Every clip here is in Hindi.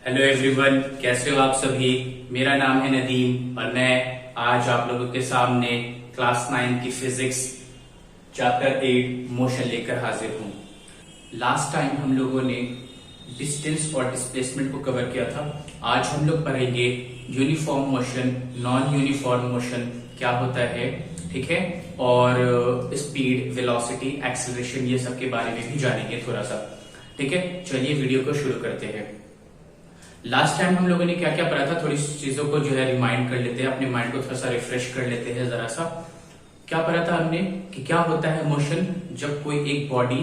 हेलो एवरीवन, कैसे हो आप सभी। मेरा नाम है नदीम और मैं आज आप लोगों के सामने क्लास 9 की फिजिक्स चैप्टर 8 मोशन लेकर हाजिर हूं। लास्ट टाइम हम लोगों ने डिस्टेंस और डिस्प्लेसमेंट को कवर किया था। आज हम लोग पढ़ेंगे uniform motion, non uniform motion क्या होता है, ठीक है, और स्पीड, वेलोसिटी, एक्सेलरेशन, ये सब के बारे में भी जानेंगे थोड़ा सा, ठीक है। चलिए वीडियो को शुरू करते हैं। लास्ट टाइम हम लोगों ने क्या क्या पढ़ा था, थोड़ी चीजों को जो है रिमाइंड कर लेते हैं, अपने माइंड को थोड़ा सा रिफ्रेश कर लेते हैं जरा सा। क्या पढ़ा था हमने कि क्या होता है मोशन, जब कोई एक बॉडी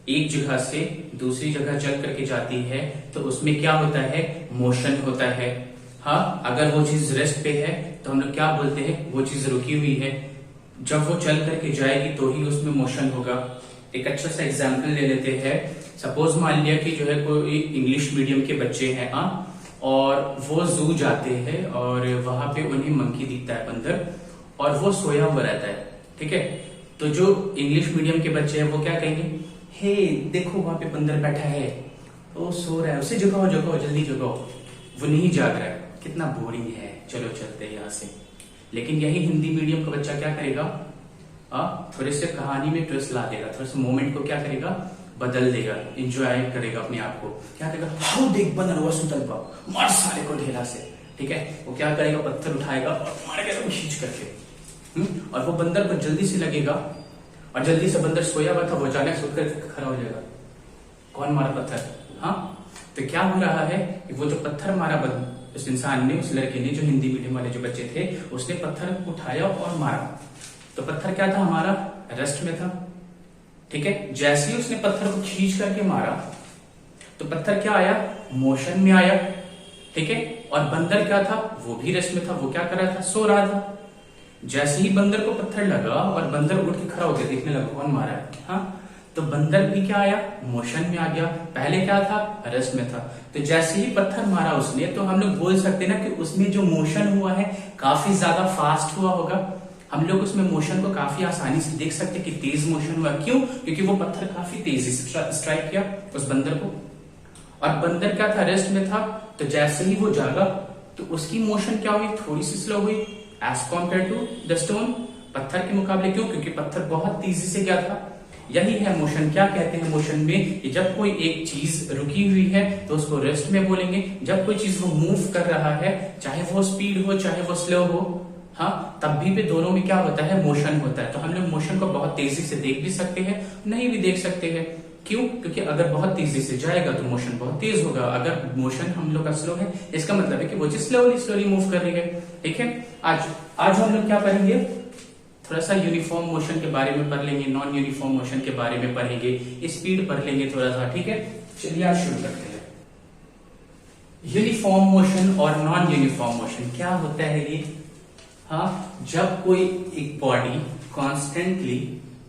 एक जगह से दूसरी जगह चल करके जाती है तो उसमें क्या होता है, मोशन होता है। हाँ, अगर वो चीज रेस्ट पे है तो हम लोग क्या बोलते हैं, वो चीज रुकी हुई है। जब वो चल करके जाएगी तो ही उसमें मोशन होगा। एक अच्छा सा एग्जाम्पल ले लेते हैं। सपोज मान लिया कि जो है कोई इंग्लिश मीडियम के बच्चे हैं और वो जू जाते हैं और वहां पे उन्हें मंकी दिखता है, बंदर, और वो सोया हुआ रहता है, ठीक है। तो जो इंग्लिश मीडियम के बच्चे हैं वो क्या कहेंगे, हे देखो वहां पे बंदर बैठा है, वो सो रहा है, उसे जगाओ जगाओ जल्दी जगाओ। वो नहीं जाग रहा है, कितना बोरिंग है, चलो चलते हैं यहाँ से। लेकिन यही हिंदी मीडियम का बच्चा क्या करेगा, थोड़े से कहानी में ट्विस्ट ला देगा, थोड़े से मोमेंट को क्या करेगा, बदल देगा, एंजॉय करेगा अपने आप को। क्या करेगा, हाँ देख बंदर हुआ सुतल पा, मार साले को ढेला से, ठीक है। वो क्या करेगा, पत्थर उठाएगा और मारेगा उसको खींच करके, और वो बंदर को जल्दी से लगेगा, और जल्दी से बंदर सोया हुआ था वो अचानक से उठकर खड़ा हो जाएगा, कौन मारा पत्थर। हाँ, तो क्या हो रहा है कि वो जो पत्थर मारा उस इंसान ने, उस लड़के ने, जो हिंदी मीडियम वाले जो बच्चे थे, उसने पत्थर उठाया और मारा। तो पत्थर क्या था, हमारा रेस्ट में था, ठीक है। जैसे ही उसने पत्थर को खींच करके मारा तो पत्थर क्या आया, मोशन में आया, ठीक है। और बंदर क्या था, वो भी रेस्ट में था, वो क्या कर रहा था, सो रहा था। जैसे ही बंदर को पत्थर लगा और बंदर उठ के खड़ा होकर देखने लगा कौन मारा है, हाँ, तो बंदर भी क्या आया, मोशन में आ गया। पहले क्या था, रेस्ट में था। तो जैसे ही पत्थर मारा उसने, तो हम लोग बोल सकते ना कि उसमें जो मोशन हुआ है काफी ज्यादा फास्ट हुआ होगा। हम लोग उसमें मोशन को काफी आसानी से देख सकते कि तेज मोशन हुआ। क्यों? क्योंकि वो पत्थर काफी तेजी से स्ट्राइक किया उस बंदर को, और बंदर क्या था, रेस्ट में था। तो जैसे ही वो जागा तो उसकी मोशन क्या हुई, थोड़ी सी स्लो हुई as compare to the stone, पत्थर के मुकाबले। क्यों? क्योंकि पत्थर बहुत तेजी से क्या था। यही है मोशन। क्या कहते हैं मोशन में कि जब कोई एक चीज रुकी हुई है तो उसको रेस्ट में बोलेंगे। जब कोई चीज वो मूव कर रहा है, चाहे वो स्पीड हो चाहे वो स्लो हो, हाँ, तब भी पे दोनों में क्या होता है, मोशन होता है। तो हम लोग मोशन को बहुत तेजी से देख भी सकते हैं, नहीं भी देख सकते हैं। क्यों? क्योंकि अगर बहुत तेजी से जाएगा तो मोशन बहुत तेज होगा। अगर मोशन हम लोग का स्लो है, इसका मतलब है कि वो चीज स्लोली स्लोली मूव कर रही है, ठीक है। आज हम लोग क्या पढ़ेंगे, थोड़ा सा यूनिफॉर्म मोशन के बारे में पढ़ लेंगे, नॉन यूनिफॉर्म मोशन के बारे में पढ़ेंगे, स्पीड पढ़ लेंगे थोड़ा सा, ठीक है। चलिए आज शुरू करते हैं। यूनिफॉर्म मोशन और नॉन यूनिफॉर्म मोशन क्या होता है ये। हाँ, जब कोई एक बॉडी कॉन्स्टेंटली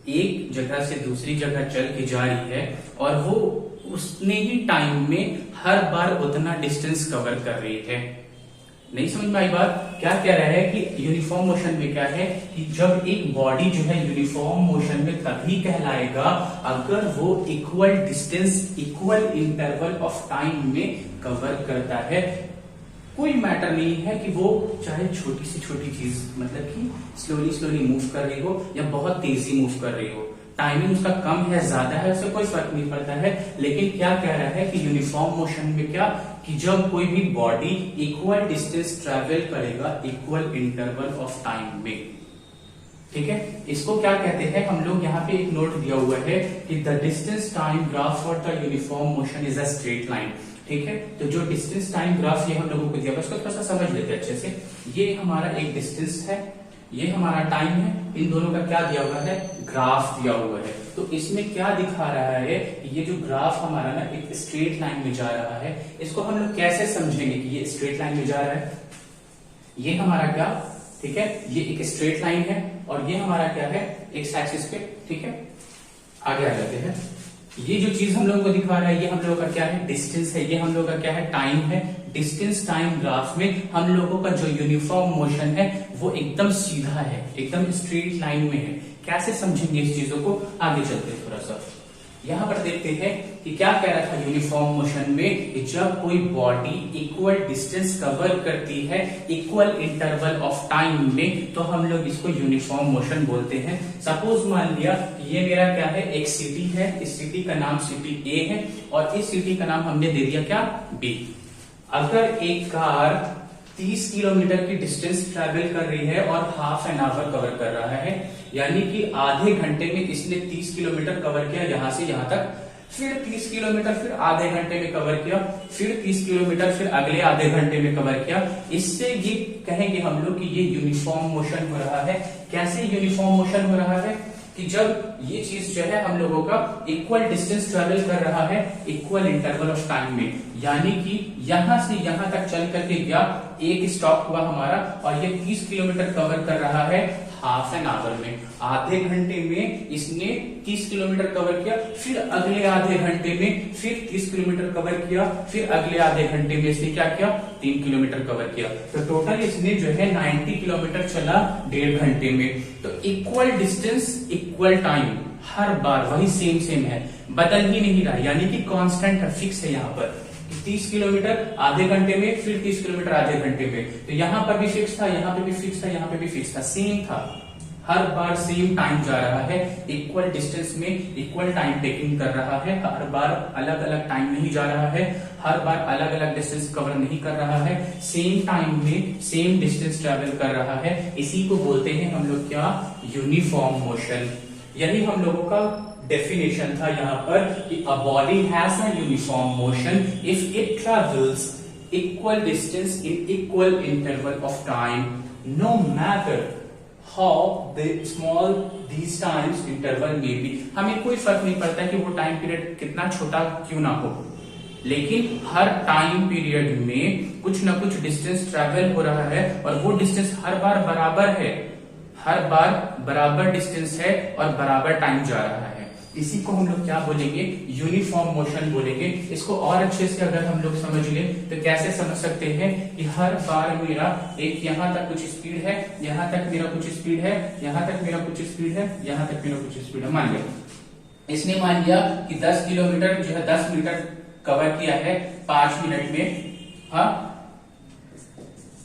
एक जगह से दूसरी जगह चल के जा रही है और वो उतने ही टाइम में हर बार उतना डिस्टेंस कवर कर रही है। नहीं समझ में आई बात? क्या कह रहा है कि यूनिफॉर्म मोशन में क्या है कि जब एक बॉडी जो है यूनिफॉर्म मोशन में तभी कहलाएगा अगर वो equal distance, equal interval of time में कवर करता है। कोई मैटर नहीं है कि वो चाहे छोटी से छोटी चीज, मतलब कि स्लोली स्लोली मूव कर रही हो या बहुत तेजी मूव कर रही हो, टाइमिंग उसका कम है ज्यादा है, उससे कोई फर्क नहीं पड़ता है। लेकिन क्या कह रहा है कि यूनिफॉर्म मोशन में क्या, कि जब कोई भी बॉडी इक्वल डिस्टेंस ट्रेवल करेगा इक्वल इंटरवल ऑफ टाइम में, ठीक है। इसको क्या कहते हैं, हम लोग यहाँ पे एक नोट दिया हुआ है कि the distance time graph for the uniform motion is a straight line, ठीक है। तो जो डिस्टेंस टाइम ग्राफ ये हम लोगों को दिया हुआ है, उसको थोड़ा सा समझ लेते हैं अच्छे से। ये हमारा एक डिस्टेंस है, ये हमारा टाइम है, इन दोनों का क्या दिया हुआ है, ग्राफ दिया हुआ है। तो इसमें क्या दिखा रहा है, ये जो ग्राफ हमारा ना एक स्ट्रेट लाइन में जा रहा है। इसको हम लोग कैसे समझेंगे कि ये स्ट्रेट लाइन में जा रहा है। ये हमारा क्या, ठीक है, ये एक स्ट्रेट लाइन है और ये हमारा क्या है, एक्स एक्सिस पे, ठीक है। आगे आ जाते हैं। ये जो चीज हम लोगों को दिखा रहा है, ये हम लोगों का क्या है, डिस्टेंस है। ये हम लोगों का क्या है, टाइम है। डिस्टेंस टाइम ग्राफ में हम लोगों का जो यूनिफॉर्म मोशन है वो एकदम सीधा है, एकदम स्ट्रेट लाइन में है। कैसे समझेंगे इस चीजों को, आगे चलते हैं थोड़ा सा। यहाँ पर देखते हैं कि क्या कह रहा था यूनिफॉर्म मोशन में कि जब कोई बॉडी इक्वल डिस्टेंस कवर करती है इक्वल इंटरवल ऑफ टाइम में तो हम लोग इसको यूनिफॉर्म मोशन बोलते हैं। सपोज मान लिया ये मेरा क्या है, एक सिटी है, इस सिटी का नाम सिटी ए है और इस सिटी का नाम हमने दे दिया क्या, बी। अगर एक कार 30 किलोमीटर की डिस्टेंस ट्रैवल कर रही है और हाफ एन आवर कवर कर रहा है, यानी कि आधे घंटे में इसने 30 किलोमीटर कवर किया यहां से यहां तक, फिर 30 किलोमीटर फिर आधे घंटे में कवर किया, फिर 30 किलोमीटर फिर अगले आधे घंटे में कवर किया, इससे ये कहेंगे हम लोग कि ये यूनिफॉर्म मोशन हो रहा है। कैसे यूनिफॉर्म मोशन हो रहा है कि जब ये चीज जो है हम लोगों का इक्वल डिस्टेंस ट्रेवल कर रहा है इक्वल इंटरवल ऑफ टाइम में, यानी कि यहां से यहां तक चल करके गया, एक स्टॉप हुआ हमारा और ये 30 किलोमीटर कवर कर रहा है हाफ एन आवर में। आधे घंटे में इसने 30 किलोमीटर कवर किया, फिर अगले आधे घंटे में फिर 30 किलोमीटर कवर किया, फिर अगले आधे घंटे में इसने क्या किया, 3 किलोमीटर कवर किया। तो टोटल इसने जो है 90 किलोमीटर चला 1.5 घंटे में। तो इक्वल डिस्टेंस इक्वल टाइम हर बार वही सेम है, बदल ही नहीं रहा, यानी कि कांस्टेंट है, फिक्स है। यहाँ पर 30 किलोमीटर आधे घंटे में, फिर 30 किलोमीटर आधे घंटे में, तो यहाँ पर भी फिक्स था, यहाँ पे भी फिक्स था, यहाँ पे भी फिक्स था, सेम था, हर बार सेम टाइम जा रहा है, इक्वल डिस्टेंस में इक्वल टाइम टेकिंग कर रहा है, हर बार अलग अलग टाइम नहीं जा रहा है, हर बार अलग अलग डिस्टेंस कवर नहीं कर रहा है, सेम टाइम में सेम डिस्टेंस ट्रेवल कर रहा है। इसी को बोलते हैं हम लोग क्या, यूनिफॉर्म मोशन। यही हम लोगों का डेफिनेशन था यहाँ पर कि a body has a uniform motion if it travels equal distance in equal interval of time no matter how small these times interval may be. हमें कोई फर्क नहीं पड़ता कि वो टाइम पीरियड कितना छोटा क्यों ना हो, लेकिन हर टाइम पीरियड में कुछ ना कुछ डिस्टेंस ट्रेवल हो रहा है और वो डिस्टेंस हर बार बराबर है, हर बार बराबर डिस्टेंस है और बराबर टाइम जा रहा है। इसी को हम लोग क्या बोलेंगे, यूनिफॉर्म मोशन बोलेंगे। इसको और अच्छे से अगर हम लोग समझ लें तो कैसे समझ सकते हैं कि हर बार मेरा एक यहाँ तक कुछ स्पीड है, यहाँ तक मेरा कुछ स्पीड है, यहाँ तक मेरा कुछ स्पीड है, यहाँ तक मेरा कुछ स्पीड है। मान लिया इसने मान लिया कि 10 किलोमीटर जो है 10 मीटर कवर किया है 5 मिनट में, हाँ,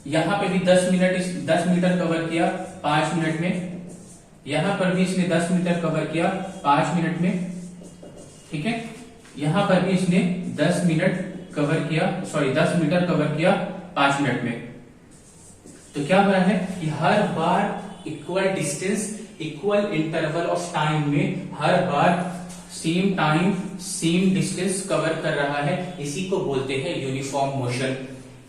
यहाँ पे भी 10 मीटर कवर किया 5 मिनट में, यहां पर भी इसने 10 मीटर कवर किया 5 मिनट में, ठीक है, यहां पर भी इसने 10 मीटर कवर किया 5 मिनट में। तो क्या हो रहा है कि हर बार equal distance equal interval of time में हर बार same time same distance cover कर रहा है। इसी को बोलते हैं यूनिफॉर्म मोशन।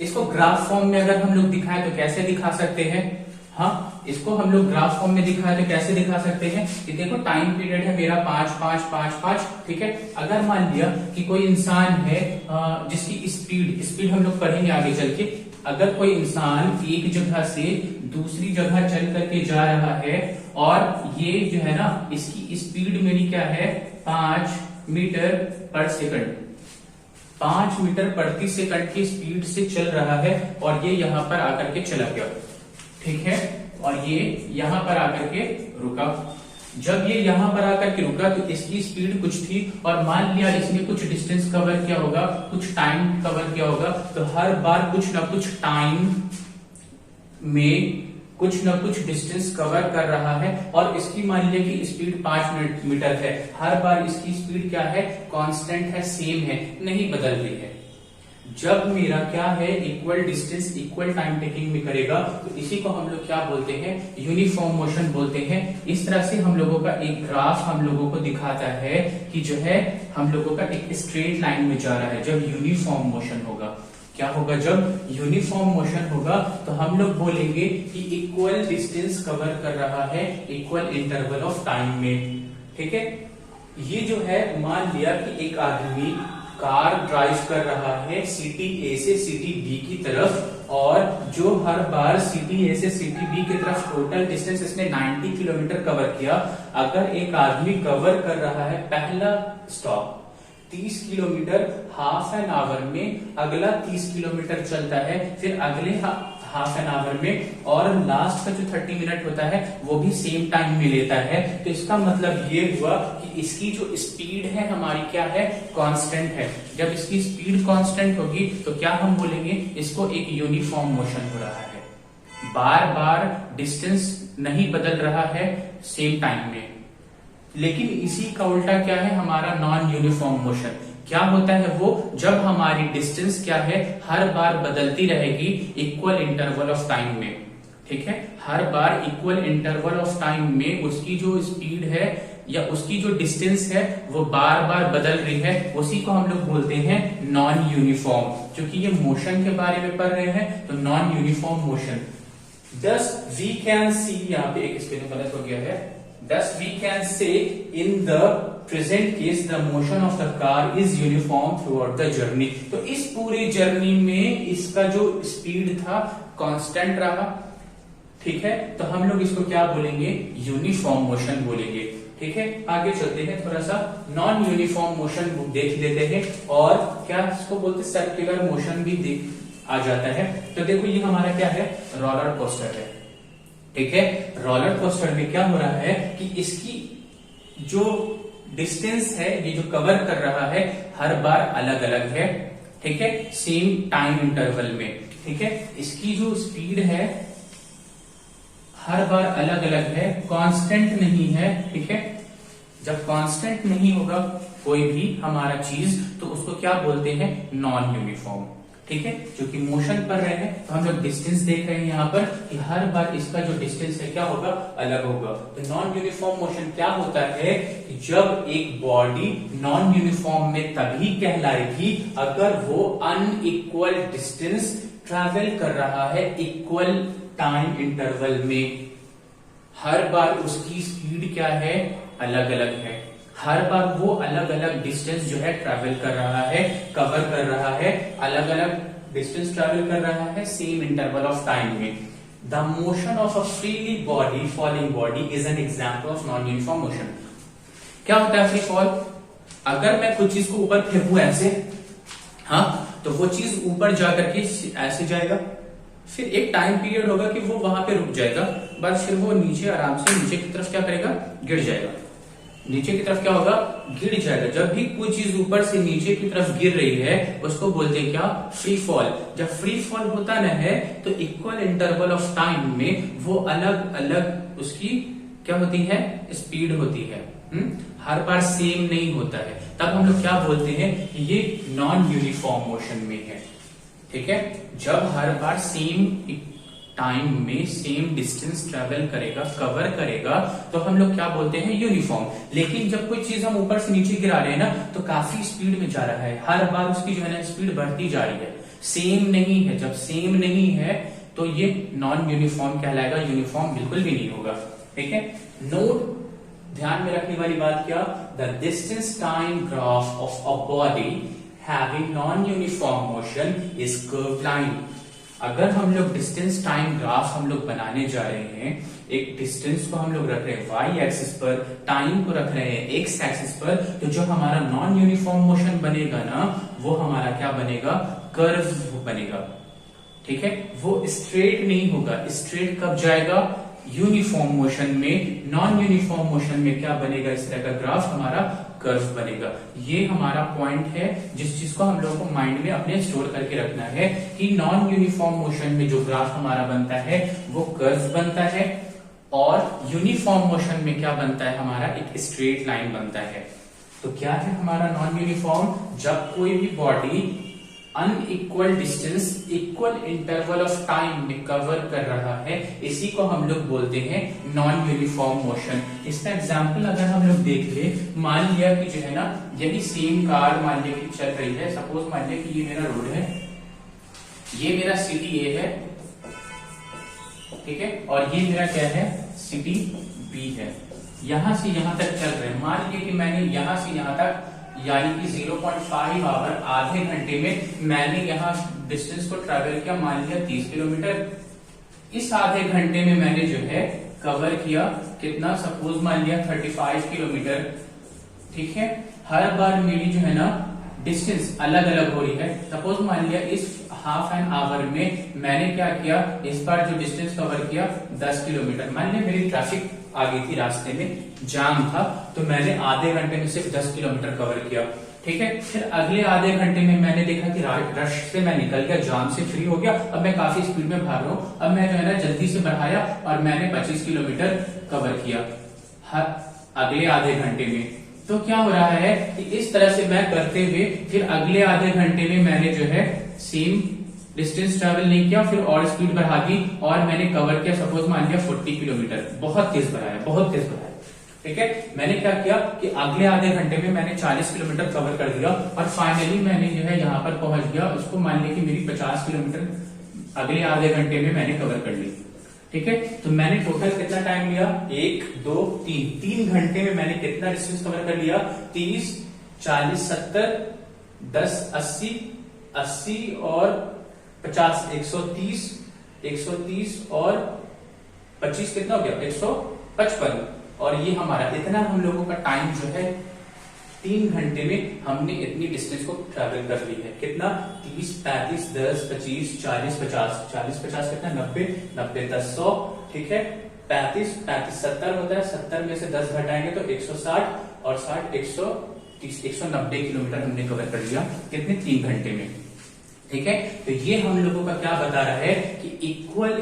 इसको ग्राफ फॉर्म में अगर हम लोग दिखाएं तो कैसे दिखा सकते हैं, हाँ, इसको हम लोग ग्राफ फॉर्म में दिखाएं तो कैसे दिखा सकते हैं कि देखो टाइम पीरियड है मेरा 5 5 5 5, ठीक है। अगर मान लिया कि कोई इंसान है जिसकी स्पीड हम लोग पढ़ेंगे आगे चल के, अगर कोई इंसान एक जगह से दूसरी जगह चल करके जा रहा है और ये जो है ना इसकी स्पीड मेरी क्या है 5 मीटर पर सेकंड, 5 मीटर प्रति सेकंड की स्पीड से चल रहा है और ये यहां पर आकर के चला गया, ठीक है, और ये यहां पर आकर के रुका। जब ये यहां पर आकर के रुका तो इसकी स्पीड कुछ थी और मान लिया इसने कुछ डिस्टेंस कवर किया होगा, कुछ टाइम कवर किया होगा, तो हर बार कुछ ना कुछ टाइम में कुछ ना कुछ डिस्टेंस कवर कर रहा है और इसकी मान लिया कि स्पीड 5 मीटर है, हर बार इसकी स्पीड क्या है, कांस्टेंट है, सेम है, नहीं बदल रही है। जब मेरा क्या है equal distance equal time taking में करेगा तो इसी को हम लोग क्या बोलते हैं, यूनिफॉर्म मोशन बोलते हैं। इस तरह से हम लोगों का एक ग्राफ हम लोगों को दिखाता है कि जो है हम लोगों का एक स्ट्रेट लाइन में जा रहा है। जब यूनिफॉर्म मोशन होगा, क्या होगा, जब यूनिफॉर्म मोशन होगा तो हम लोग बोलेंगे कि इक्वल डिस्टेंस कवर कर रहा है इक्वल इंटरवल ऑफ टाइम में, ठीक है। ये जो है मान लिया कि एक आदमी कार ड्राइव कर रहा है सिटी ए से सिटी बी की तरफ और जो हर बार सिटी ए से सिटी बी की तरफ टोटल डिस्टेंस इसने 90 किलोमीटर कवर किया। अगर एक आदमी कवर कर रहा है पहला stop 30 kilometre half an hour में, अगला 30 किलोमीटर चलता है फिर अगले हाफ एन आवर में, और लास्ट का जो 30 मिनट होता है वो भी सेम टाइम में लेता है। तो इसका मतलब ये हुआ कि इसकी जो स्पीड है हमारी क्या है, कांस्टेंट है। जब इसकी स्पीड कांस्टेंट होगी तो क्या हम बोलेंगे, इसको एक यूनिफॉर्म मोशन हो रहा है, बार बार डिस्टेंस नहीं बदल रहा है सेम टाइम में। लेकिन इसी का उल्टा क्या है, हमारा नॉन यूनिफॉर्म मोशन क्या होता है, वो जब हमारी डिस्टेंस क्या है, हर बार बदलती रहेगी इक्वल इंटरवल ऑफ टाइम में। ठीक है, हर बार इक्वल इंटरवल ऑफ टाइम में उसकी जो स्पीड है या उसकी जो डिस्टेंस है वो बार बार बदल रही है, उसी को हम लोग बोलते हैं नॉन यूनिफॉर्म। क्योंकि ये मोशन के बारे में पढ़ रहे हैं तो non uniform motion. Thus we can see, यहाँ पे एक स्पेलिंग गलत हो गया है, thus we can say in the present case the motion of the car is uniform throughout the journey। तो इस पूरी जर्नी में इसका जो स्पीड था कांस्टेंट रहा। ठीक है, तो हम लोग इसको क्या बोलेंगे, यूनिफॉर्म मोशन बोलेंगे। ठीक है, आगे चलते हैं, थोड़ा सा नॉन यूनिफॉर्म मोशन देख लेते हैं, और क्या इसको बोलते हैं, सर्कुलर मोशन भी देख आ जाता है। तो देखो ये हमारा क्या है, रोलर कोस्टर है। ठीक है, रोलर कोस्टर में क्या हो रहा है कि इसकी जो डिस्टेंस है, ये जो कवर कर रहा है, हर बार अलग अलग है। ठीक है, सेम टाइम इंटरवल में। ठीक है, इसकी जो स्पीड है हर बार अलग अलग है, कांस्टेंट नहीं है। ठीक है, जब कांस्टेंट नहीं होगा कोई भी हमारा चीज तो उसको क्या बोलते हैं, नॉन यूनिफॉर्म। ठीक है, क्योंकि मोशन पर रहे हैं तो हम लोग डिस्टेंस देख रहे हैं यहाँ पर कि हर बार इसका जो डिस्टेंस है क्या होगा, अलग होगा। तो नॉन यूनिफॉर्म मोशन क्या होता है कि जब एक बॉडी नॉन यूनिफॉर्म में तभी कहलाएगी अगर वो अनइक्वल डिस्टेंस ट्रैवल कर रहा है इक्वल टाइम इंटरवल में। हर बार उसकी स्पीड क्या है, अलग अलग है, हर बार वो अलग अलग डिस्टेंस जो है ट्रैवल कर रहा है, कवर कर रहा है, अलग अलग डिस्टेंस ट्रैवल कर रहा है सेम इंटरवल ऑफ टाइम में। The motion of a freely body falling body is an example of non uniform motion. क्या होता है फ्री फॉल, अगर मैं कुछ चीज को ऊपर फेंकू ऐसे, हाँ, तो वो चीज ऊपर जाकर के ऐसे जाएगा, फिर एक टाइम पीरियड होगा कि वो वहां पे रुक जाएगा, बस फिर वो नीचे आराम से नीचे की तरफ क्या करेगा, गिर जाएगा। नीचे की तरफ क्या होगा, गिर जाएगा। जब भी कोई चीज ऊपर से नीचे की तरफ गिर रही है उसको बोलते हैं क्या, फ्री फॉल। जब फ्री फॉल होता न है तो इक्वल इंटरवल ऑफ टाइम में वो अलग अलग उसकी क्या होती है, स्पीड होती है। हर बार सेम नहीं होता है, तब हम लोग क्या बोलते हैं, ये नॉन यूनिफॉर्म मोशन में है। ठीक है, जब हर बार सेम टाइम में सेम डिस्टेंस ट्रेवल करेगा, कवर करेगा, तो हम लोग क्या बोलते हैं, यूनिफॉर्म। लेकिन जब कोई चीज हम ऊपर से नीचे गिरा रहे हैं ना तो काफी स्पीड में जा रहा है, हर बार उसकी जो है ना स्पीड बढ़ती जा रही है, सेम नहीं है। जब सेम नहीं है तो ये नॉन यूनिफॉर्म कहलाएगा, यूनिफॉर्म बिल्कुल भी नहीं होगा। ठीक है, नोट ध्यान में रखने वाली बात क्या, the distance time graph of a body having non uniform motion is curved line. अगर हम लोग डिस्टेंस टाइम ग्राफ हम लोग बनाने जा रहे हैं, एक डिस्टेंस को हम लोग रख रहे हैं वाई एक्सिस पर, टाइम को रख रहे हैं एक्स एक्सिस पर, तो जो हमारा नॉन यूनिफॉर्म मोशन बनेगा ना वो हमारा क्या बनेगा, कर्व बनेगा। ठीक है, वो स्ट्रेट नहीं होगा। स्ट्रेट कब जाएगा, यूनिफॉर्म मोशन में। नॉन यूनिफॉर्म मोशन में क्या बनेगा, इस तरह का ग्राफ हमारा कर्व बनेगा। ये हमारा पॉइंट है जिस चीज को हम लोगों को माइंड में अपने स्टोर करके रखना है कि नॉन यूनिफॉर्म मोशन में जो ग्राफ हमारा बनता है वो कर्व बनता है, और यूनिफॉर्म मोशन में क्या बनता है, हमारा एक स्ट्रेट लाइन बनता है। तो क्या है हमारा नॉन यूनिफॉर्म, जब कोई भी body unequal distance equal interval of time में कवर कर रहा है, इसी को हम लोग बोलते हैं नॉन यूनिफॉर्म मोशन। इसका एग्जांपल अगर हम लोग देख ले, मान लिया कि जो है ना यदि सेम कार मान लिया कि चल रही है, सपोज मान लिया कि ये मेरा रोड है, ये मेरा सिटी ए है, ठीक है, और ये मेरा क्या है, सिटी बी है। यहां से यहां तक चल रहे हैं, मान लीजिए कि मैंने यहां से यहां तक यानी कि 0.5 आवर, आधे घंटे में मैंने यहाँ डिस्टेंस को ट्रैवल किया, मान लिया 30 किलोमीटर। इस आधे घंटे में मैंने जो है कवर किया कितना, सपोज मान लिया 35 किलोमीटर। ठीक है, हर बार मेरी जो है ना डिस्टेंस अलग अलग हो रही है। सपोज मान लिया इस हाफ एन आवर में मैंने क्या किया, इस बार जो डिस्टेंस कवर किया 10 किलोमीटर। मान लिया मेरी ट्रैफिक आ गई थी, रास्ते में जाम था, तो मैंने आधे घंटे में सिर्फ 10 किलोमीटर कवर किया। ठीक है, फिर अगले आधे घंटे में मैंने देखा कि रश से मैं निकल गया, जाम से फ्री हो गया, अब मैं काफी स्पीड में भाग रहा हूं, अब मैं जो है ना जल्दी से बढ़ाया और मैंने 25 किलोमीटर कवर किया हर अगले आधे घंटे में। तो क्या हो रहा है कि इस तरह से मैं करते हुए फिर अगले आधे घंटे में मैंने जो है सेम डिस्टेंस ट्रेवल नहीं किया, फिर और स्पीड बढ़ा दी और मैंने कवर किया सपोज मान लिया 40 किलोमीटर। बहुत तेज बढ़ाया, बहुत तेज बढ़ाया। ठीक है, मैंने क्या किया कि अगले आधे घंटे में मैंने 40 किलोमीटर कवर कर दिया और फाइनली मैंने जो है यहाँ पर पहुंच गया। उसको मान लिया कि मेरी 50 किलोमीटर अगले आधे घंटे में मैंने कवर कर ली। ठीक है, तो मैंने टोटल कितना टाइम लिया, 1 2 3 घंटे में मैंने कितना डिस्टेंस कवर कर लिया, 30 40 70 10 80 और 50 130 और 25 कितना हो गया, 155। और ये हमारा इतना हम लोगों का टाइम जो है 3 घंटे में हमने इतनी डिस्टेंस को ट्रैवल कर ली है। कितना, 30 35 10 25 40 50 40 50 कितना, 90 90 10 100। ठीक है, 35 35 70 होता है, 70 में से 10 घटाएंगे तो 160 और 60 130 190 किलोमीटर हमने कवर कर लिया कितने, 3 घंटे में। ठीक है, तो ये हम लोगों का क्या बता रहा है कि इक्वल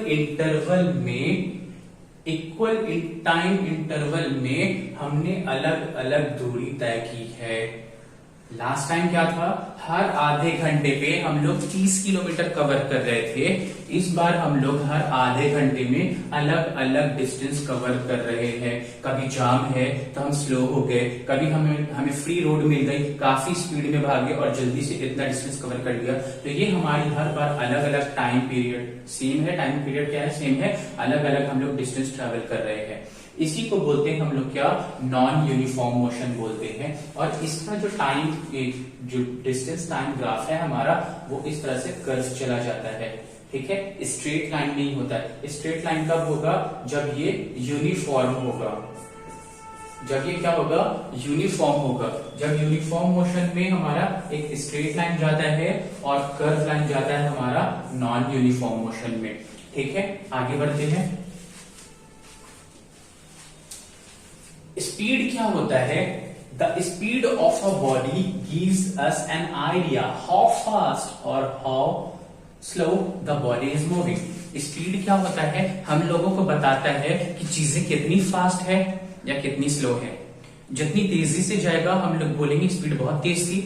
टाइम इंटरवल में हमने अलग अलग दूरी तय की है। लास्ट टाइम क्या था, हर आधे घंटे पे हम लोग 30 किलोमीटर कवर कर रहे थे। इस बार हम लोग हर आधे घंटे में अलग अलग डिस्टेंस कवर कर रहे हैं। कभी जाम है तो हम स्लो हो गए, कभी हमें फ्री रोड मिल गई, काफी स्पीड में भागे और जल्दी से इतना डिस्टेंस कवर कर लिया। तो ये हमारी हर बार अलग अलग टाइम पीरियड सेम है, टाइम पीरियड क्या है, सेम है, अलग अलग हम लोग डिस्टेंस ट्रेवल कर रहे हैं। इसी को बोलते हैं हम लोग क्या, नॉन यूनिफॉर्म मोशन बोलते हैं। और इसका जो टाइम, जो डिस्टेंस टाइम ग्राफ है हमारा, वो इस तरह से कर्व चला जाता है। ठीक है, स्ट्रेट लाइन नहीं होता है। स्ट्रेट लाइन कब होगा, जब ये यूनिफॉर्म होगा, जब ये क्या होगा, यूनिफॉर्म होगा। जब यूनिफॉर्म मोशन में हमारा एक स्ट्रेट लाइन जाता है और कर्व लाइन जाता है हमारा नॉन यूनिफॉर्म मोशन में। ठीक है, आगे बढ़ते हैं। स्पीड क्या होता है, the speed of a body gives us an idea how fast और how slow the body is moving. Speed क्या होता है, हम लोगों को बताता है कि चीजें कितनी फास्ट है या कितनी स्लो है। जितनी तेजी से जाएगा हम लोग बोलेंगे स्पीड बहुत तेज थी,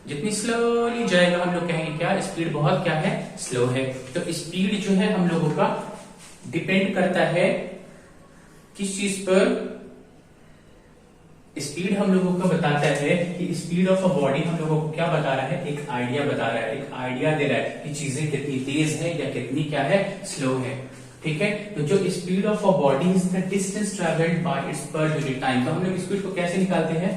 जितनी स्लोली जाएगा हम लोग कहेंगे क्या, स्पीड बहुत क्या है, स्लो है। तो स्पीड जो है हम लोगों का डिपेंड करता है किस चीज पर, स्पीड हम लोगों को बताता है कि स्पीड ऑफ अ बॉडी हम लोगों को क्या बता रहा है, एक आइडिया बता रहा है, एक आइडिया दे रहा है कि चीजें कितनी तेज है या कितनी क्या है, स्लो है। ठीक है, तो जो speed of a body is the distance travelled by it's per unit time. तो हम लोग स्पीड को कैसे निकालते हैं,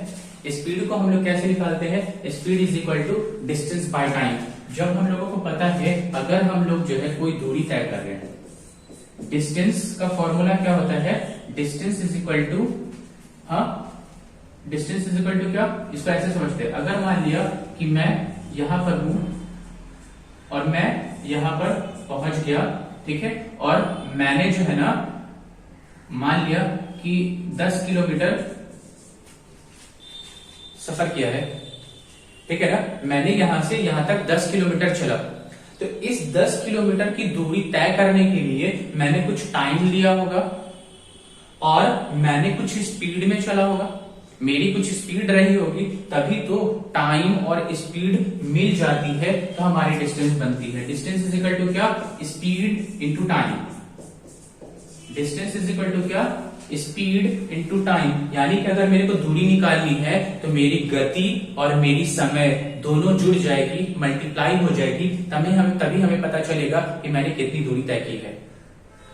स्पीड को हम लोग कैसे निकालते हैं, speed is equal to distance by time. जब हम लोगों को पता है, अगर हम लोग जो है कोई दूरी तय कर रहे हैं, डिस्टेंस का फॉर्मूला क्या होता है, डिस्टेंस इज इक्वल टू, हाँ, डिस्टेंस इज इक्वल टू क्या, इसको ऐसे समझते हैं। अगर मान लिया कि मैं यहां पर हूं और मैं यहां पर पहुंच गया, ठीक है, और मैंने जो है ना मान लिया कि 10 किलोमीटर सफर किया है, ठीक है ना, मैंने यहां से यहां तक 10 किलोमीटर चला। तो इस 10 किलोमीटर की दूरी तय करने के लिए मैंने कुछ टाइम लिया होगा और मैंने कुछ स्पीड में चला होगा, मेरी कुछ स्पीड रही होगी, तभी तो टाइम और स्पीड मिल जाती है तो हमारी डिस्टेंस बनती है। डिस्टेंस इज इक्वल टू क्या, speed into time. Distance is equal to क्या, स्पीड इंटू टाइम। यानी कि अगर मेरे को दूरी निकालनी है तो मेरी गति और मेरी समय दोनों जुड़ जाएगी, मल्टीप्लाई हो जाएगी, तभी हमें पता चलेगा कि मैंने कितनी दूरी तय की है।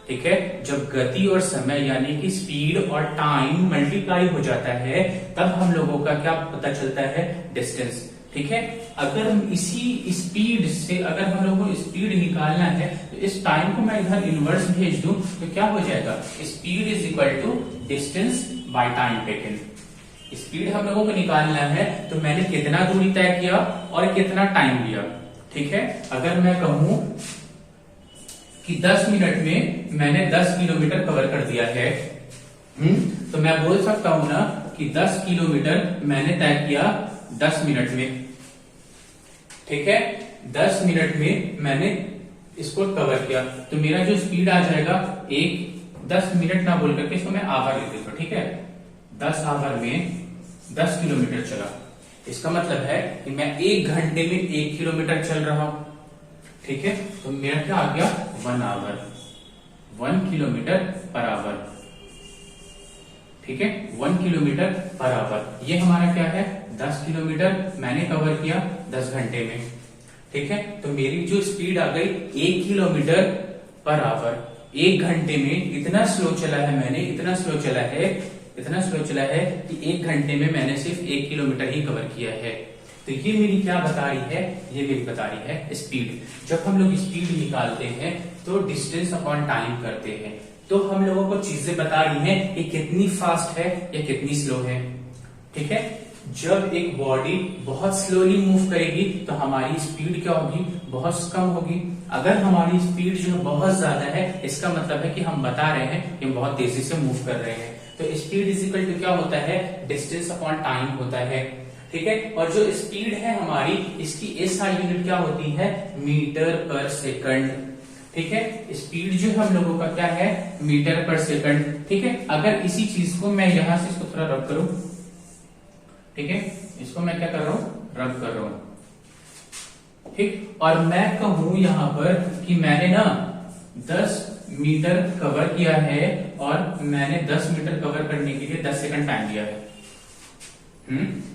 ठीक है, जब गति और समय यानी कि स्पीड और टाइम मल्टीप्लाई हो जाता है तब हम लोगों का क्या पता चलता है, डिस्टेंस। ठीक है, अगर हम इसी स्पीड से, अगर हम लोगों को स्पीड निकालना है तो इस टाइम को मैं इधर इनवर्स भेज दूं तो क्या हो जाएगा, speed is equal to distance by time taken. Speed हम लोगों को निकालना है तो मैंने कितना दूरी तय किया और कितना टाइम लिया। ठीक है, अगर मैं कहूं कि 10 मिनट में मैंने 10 किलोमीटर कवर कर दिया है, तो मैं बोल सकता हूं ना कि 10 किलोमीटर मैंने तय किया 10 मिनट में। ठीक है, 10 मिनट में मैंने इसको कवर किया, तो मेरा जो स्पीड आ जाएगा 10 मिनट ना बोल करके इसको मैं आवर लिख देता हूं। ठीक है, 10 आवर में 10 किलोमीटर चला, इसका मतलब है कि मैं 1 घंटे में 1 किलोमीटर चल रहा हूं। ठीक है, तो मेरा क्या आ गया 1 आवर, 1 किलोमीटर पर आवर। ठीक है, 1 किलोमीटर पर आवर, ये हमारा क्या है 10 किलोमीटर मैंने कवर किया 10 घंटे में। ठीक है, तो मेरी जो स्पीड आ गई 1 किलोमीटर पर आवर। 1 घंटे में इतना स्लो चला है मैंने, इतना स्लो चला है कि 1 घंटे में मैंने सिर्फ 1 किलोमीटर ही कवर किया है। तो ये मेरी क्या बता रही है, ये मेरी बता रही है स्पीड। जब हम लोग स्पीड निकालते हैं तो डिस्टेंस अपॉन टाइम करते हैं, तो हम लोगों को चीजें बता रही हैं कि कितनी फास्ट है या कितनी स्लो है। ठीक है, जब एक बॉडी बहुत स्लोली मूव करेगी तो हमारी स्पीड क्या होगी, बहुत कम होगी। अगर हमारी स्पीड जो बहुत ज्यादा है, इसका मतलब है कि हम बता रहे हैं कि हम बहुत तेजी से मूव कर रहे हैं। तो स्पीड इज इक्वल टू क्या होता है, डिस्टेंस अपॉन टाइम होता है। ठीक है, और जो स्पीड है हमारी, इसकी एसआई यूनिट क्या होती है, मीटर पर सेकंड। ठीक है, स्पीड जो हम लोगों का क्या है, मीटर पर सेकंड। ठीक है, अगर इसी चीज को मैं यहां से इसको थोड़ा रब करूं, ठीक है, इसको मैं क्या कर रहा हूं, रब कर रहा हूं। ठीक, और मैं कहूं यहां पर कि मैंने ना 10 मीटर कवर किया है और मैंने 10 मीटर कवर करने के लिए 10 सेकंड टाइम लिया है।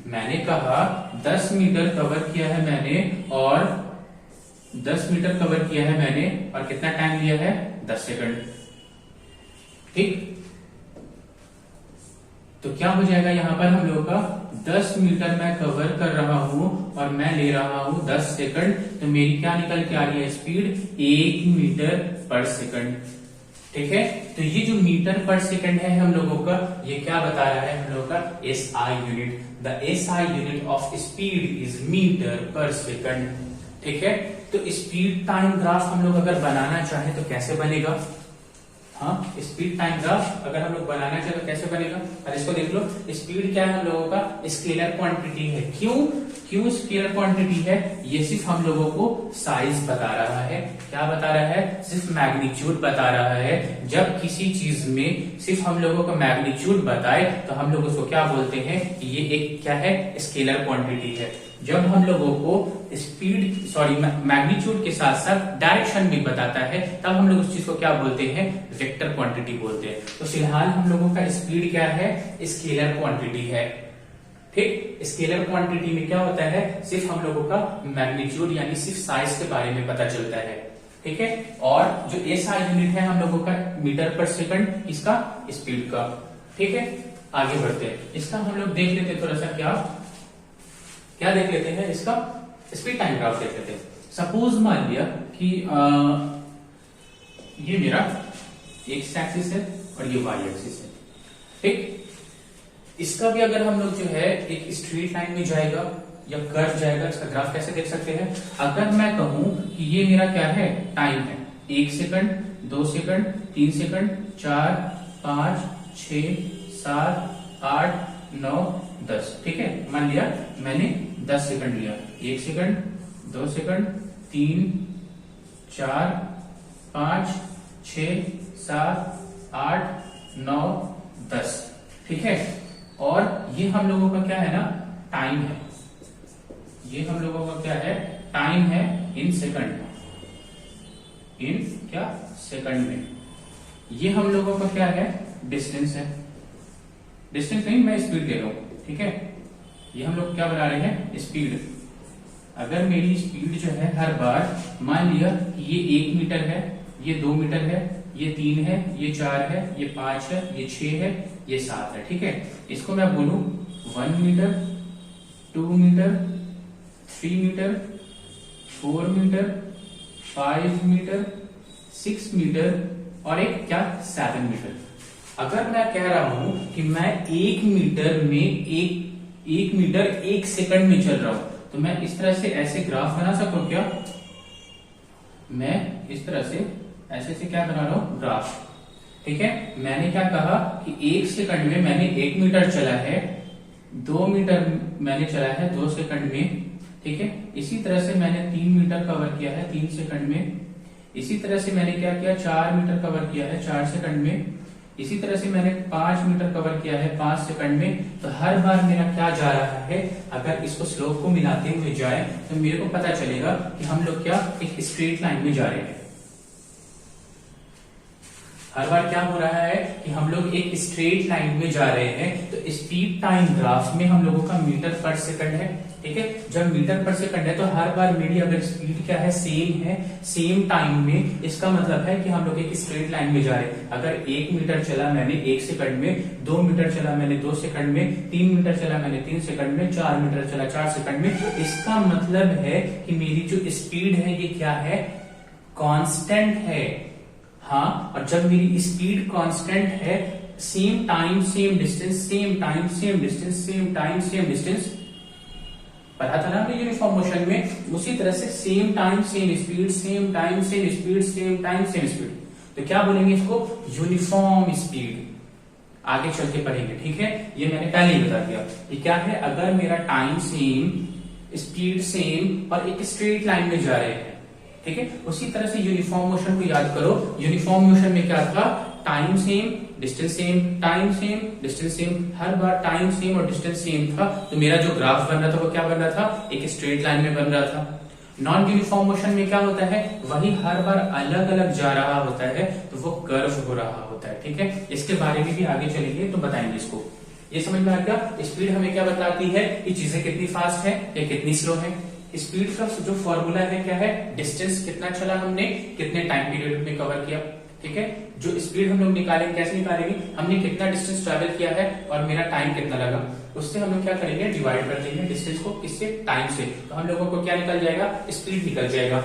मैंने कहा 10 मीटर कवर किया है मैंने और 10 मीटर कवर किया है मैंने और कितना टाइम लिया है, 10 सेकंड। ठीक, तो क्या हो जाएगा यहां पर हम लोगों का 10 मीटर मैं कवर कर रहा हूं और मैं ले रहा हूं 10 सेकंड, तो मेरी क्या निकल के आ रही है स्पीड, 1 मीटर पर सेकंड। ठीक है, तो ये जो मीटर पर सेकंड है हम लोगों का, ये क्या बता रहा है हम लोगों का, SI unit. The SI unit of speed is metre per second. ठीक है, तो स्पीड टाइम ग्राफ हम लोग अगर बनाना चाहें तो कैसे बनेगा, हाँ, स्पीड टाइम ग्राफ अगर हम लोग बनाना चाहे तो कैसे बनेगा। और इसको देख लो, स्पीड क्या है हम लोगों का, स्केलर क्वांटिटी है। क्यों स्केलर क्वांटिटी है, ये सिर्फ हम लोगों को साइज बता रहा है। क्या बता रहा है, सिर्फ मैग्नीट्यूड बता रहा है। जब किसी चीज में सिर्फ हम लोगों को मैग्नीट्यूड बताए तो हम लोग उसको क्या बोलते हैं, ये एक क्या है, स्केलर क्वांटिटी है। जब हम लोगों को स्पीड मैग्नीट्यूड के साथ साथ डायरेक्शन भी बताता है, तब हम लोग उस चीज को क्या बोलते हैं, वेक्टर क्वांटिटी बोलते हैं। तो फिलहाल हम लोगों का स्पीड क्या है, स्केलर क्वांटिटी है। ठीक, स्केलर क्वांटिटी में क्या होता है, सिर्फ हम लोगों का मैग्नीट्यूड यानी सिर्फ साइज के बारे में पता चलता है। ठीक है, और जो एसआई यूनिट है हम लोगों का मीटर पर सेकंड, इसका स्पीड का। ठीक है, आगे बढ़ते हैं, इसका हम लोग देख लेते हैं थोड़ा सा, क्या देख लेते हैं, इसका स्पीड टाइम ग्राफ देख लेते हैं। सपोज मान लिया कि ये मेरा एक्स एक्सिस है और ये वाई एक्सिस है। ठीक, इसका भी अगर हम लोग जो है एक स्ट्रेट लाइन में जाएगा या कर्व जाएगा, इसका ग्राफ कैसे देख सकते हैं। अगर मैं कहूं कि ये मेरा क्या है, टाइम है, 1 सेकंड, 2 सेकंड, 3 सेकंड, 4, 5, 6, 7, 8, 9, 10। ठीक है, मान लिया मैंने 10 सेकंड लिया, 1 सेकंड, 2 सेकंड, 3, 4, 5, 6, 7, 8, 9, 10। ठीक है, और ये हम लोगों का क्या है ना, टाइम है। ये हम लोगों का क्या है, टाइम है इन सेकंड, इन क्या सेकंड में। ये हम लोगों का क्या है, डिस्टेंस है। डिस्टेंस नहीं, मैं स्पीड दे रहा हूं। ठीक है, ये हम लोग क्या बना रहे हैं, स्पीड। अगर मेरी स्पीड जो है हर बार, मान लिया कि ये 1 मीटर है, ये 2 मीटर है, ये 3 है, ये 4 है, ये 5 है, ये 6 है, ये 7 है। ठीक है, इसको मैं बोलूं 1 metre, 2 metre, 3 metre, 4 metre, 5 metre, 6 metre और एक क्या, 7 मीटर। अगर मैं कह रहा हूं कि मैं 1 मीटर में एक मीटर 1 सेकंड में चल रहा हूं, तो मैं इस तरह से ऐसे ग्राफ बना सकूं क्या? मैं इस तरह से ऐसे से क्या बना रहा हूं? ग्राफ। ठीक है, मैंने क्या कहा कि 1 सेकंड में मैंने 1 मीटर चला है, 2 मीटर मैंने चला है 2 सेकंड में। ठीक है, इसी तरह से मैंने 3 मीटर कवर किया है 3 सेकंड में। इसी तरह से मैंने क्या किया, 4 मीटर कवर किया है 4 सेकंड में। इसी तरह से मैंने 5 मीटर कवर किया है 5 सेकंड में। तो हर बार मेरा क्या जा रहा है, अगर इसको स्लोप को मिलाते हुए जाए तो मेरे को पता चलेगा कि हम लोग क्या एक स्ट्रेट लाइन में जा रहे हैं। हर बार क्या हो रहा है कि हम लोग एक स्ट्रेट लाइन में जा रहे हैं। तो स्पीड टाइम ग्राफ में हम लोगों का मीटर पर सेकंड है। ठीक है, जब मीटर पर सेकंड है तो हर बार मेरी अगर स्पीड क्या है, सेम है, सेम टाइम में, इसका मतलब है कि हम लोग एक स्ट्रेट लाइन में जा रहे हैं। अगर 1 मीटर चला मैंने 1 सेकंड में, 2 मीटर चला मैंने 2 सेकंड में, 3 मीटर चला मैंने 3 सेकंड में, 4 मीटर चला 4 सेकंड में, इसका मतलब है कि मेरी जो स्पीड है ये क्या है, कांस्टेंट है। हाँ, और जब मेरी स्पीड कांस्टेंट है, same time same distance, same time same distance, same time same distance, पढ़ा था ना हमने यूनिफॉर्म मोशन में, उसी तरह से same time same speed, same time same speed, same time same speed, तो क्या बोलेंगे इसको, यूनिफॉर्म स्पीड। आगे चल के पढ़ेंगे। ठीक है, ये मैंने पहले ही बता दिया। ये क्या है, अगर मेरा टाइम सेम, स्पीड सेम और एक स्ट्रेट लाइन में जा रहे हैं। ठीक है, उसी तरह से यूनिफॉर्म मोशन को याद करो। यूनिफॉर्म मोशन में क्या था, time same, distance same, time same, distance same, हर बार टाइम सेम और डिस्टेंस सेम था। तो मेरा जो ग्राफ बन रहा था वो क्या बन रहा था, एक स्ट्रेट लाइन में बन रहा था। नॉन यूनिफॉर्म मोशन में क्या होता है, वही हर बार अलग अलग जा रहा होता है, तो वो कर्व हो रहा होता है। ठीक है, इसके बारे में भी आगे चलेंगे तो बताएंगे इसको। ये समझ में आ गया। स्पीड हमें क्या बताती है कि चीजें कितनी फास्ट है या कितनी स्लो है। स्पीड का जो फॉर्मूला है क्या है, डिस्टेंस कितना चला हमने, कितने टाइम पीरियड में कवर किया। ठीक है, जो स्पीड हम लोग निकालेंगे, कैसे निकालेंगे, हमने कितना डिस्टेंस ट्रेवल किया है और मेरा टाइम कितना लगा, उससे हम लोग क्या करेंगे, डिवाइड कर देंगे डिस्टेंस को, किससे, टाइम से। तो हम लोगों को क्या निकल जाएगा, स्पीड निकल जाएगा।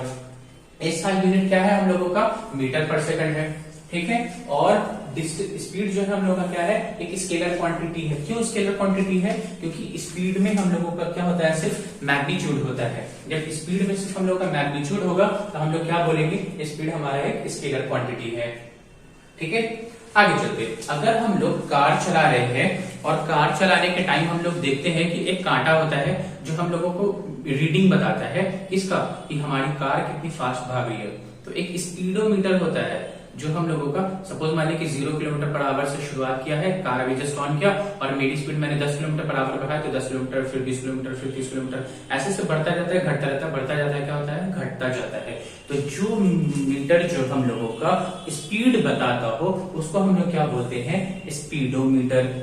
इसका यूनिट क्या है हम लोगों का, मीटर पर सेकंड है। ठीक है, और स्पीड जो है हम लोगों का क्या है, एक स्केलर क्वांटिटी है। क्यों स्केलर क्वांटिटी है, क्योंकि स्पीड में हम लोगों का क्या होता है, सिर्फ मैग्नीट्यूड होता है। जब स्पीड में सिर्फ हम लोगों का मैग्नीट्यूड होगा तो हम लोग क्या बोलेंगे, स्पीड हमारा एक स्केलर क्वांटिटी है। ठीक है, आगे चलते। अगर हम लोग कार चला रहे हैं और कार चलाने के टाइम हम लोग देखते हैं कि एक कांटा होता है जो हम लोगों को रीडिंग बताता है इसका, कि हमारी कार कितनी फास्ट भाग रही है। तो एक स्पीडोमीटर होता है जो हम लोगों का, सपोज मान लें कि 0 किलोमीटर पर आवर से शुरुआत किया है, कार अभी जस्ट ऑन किया और मेरी स्पीड मैंने 10 किलोमीटर पर आवर बढ़ाया, तो 10 किलोमीटर, फिर 20 किलोमीटर, फिर 30 किलोमीटर, ऐसे से बढ़ता जाता है, घटता रहता है, बढ़ता जाता है, क्या होता है, घटता जाता है। तो जो मीटर जो हम लोगों का स्पीड बताता हो उसको हम लोग क्या बोलते हैं, स्पीडोमीटर।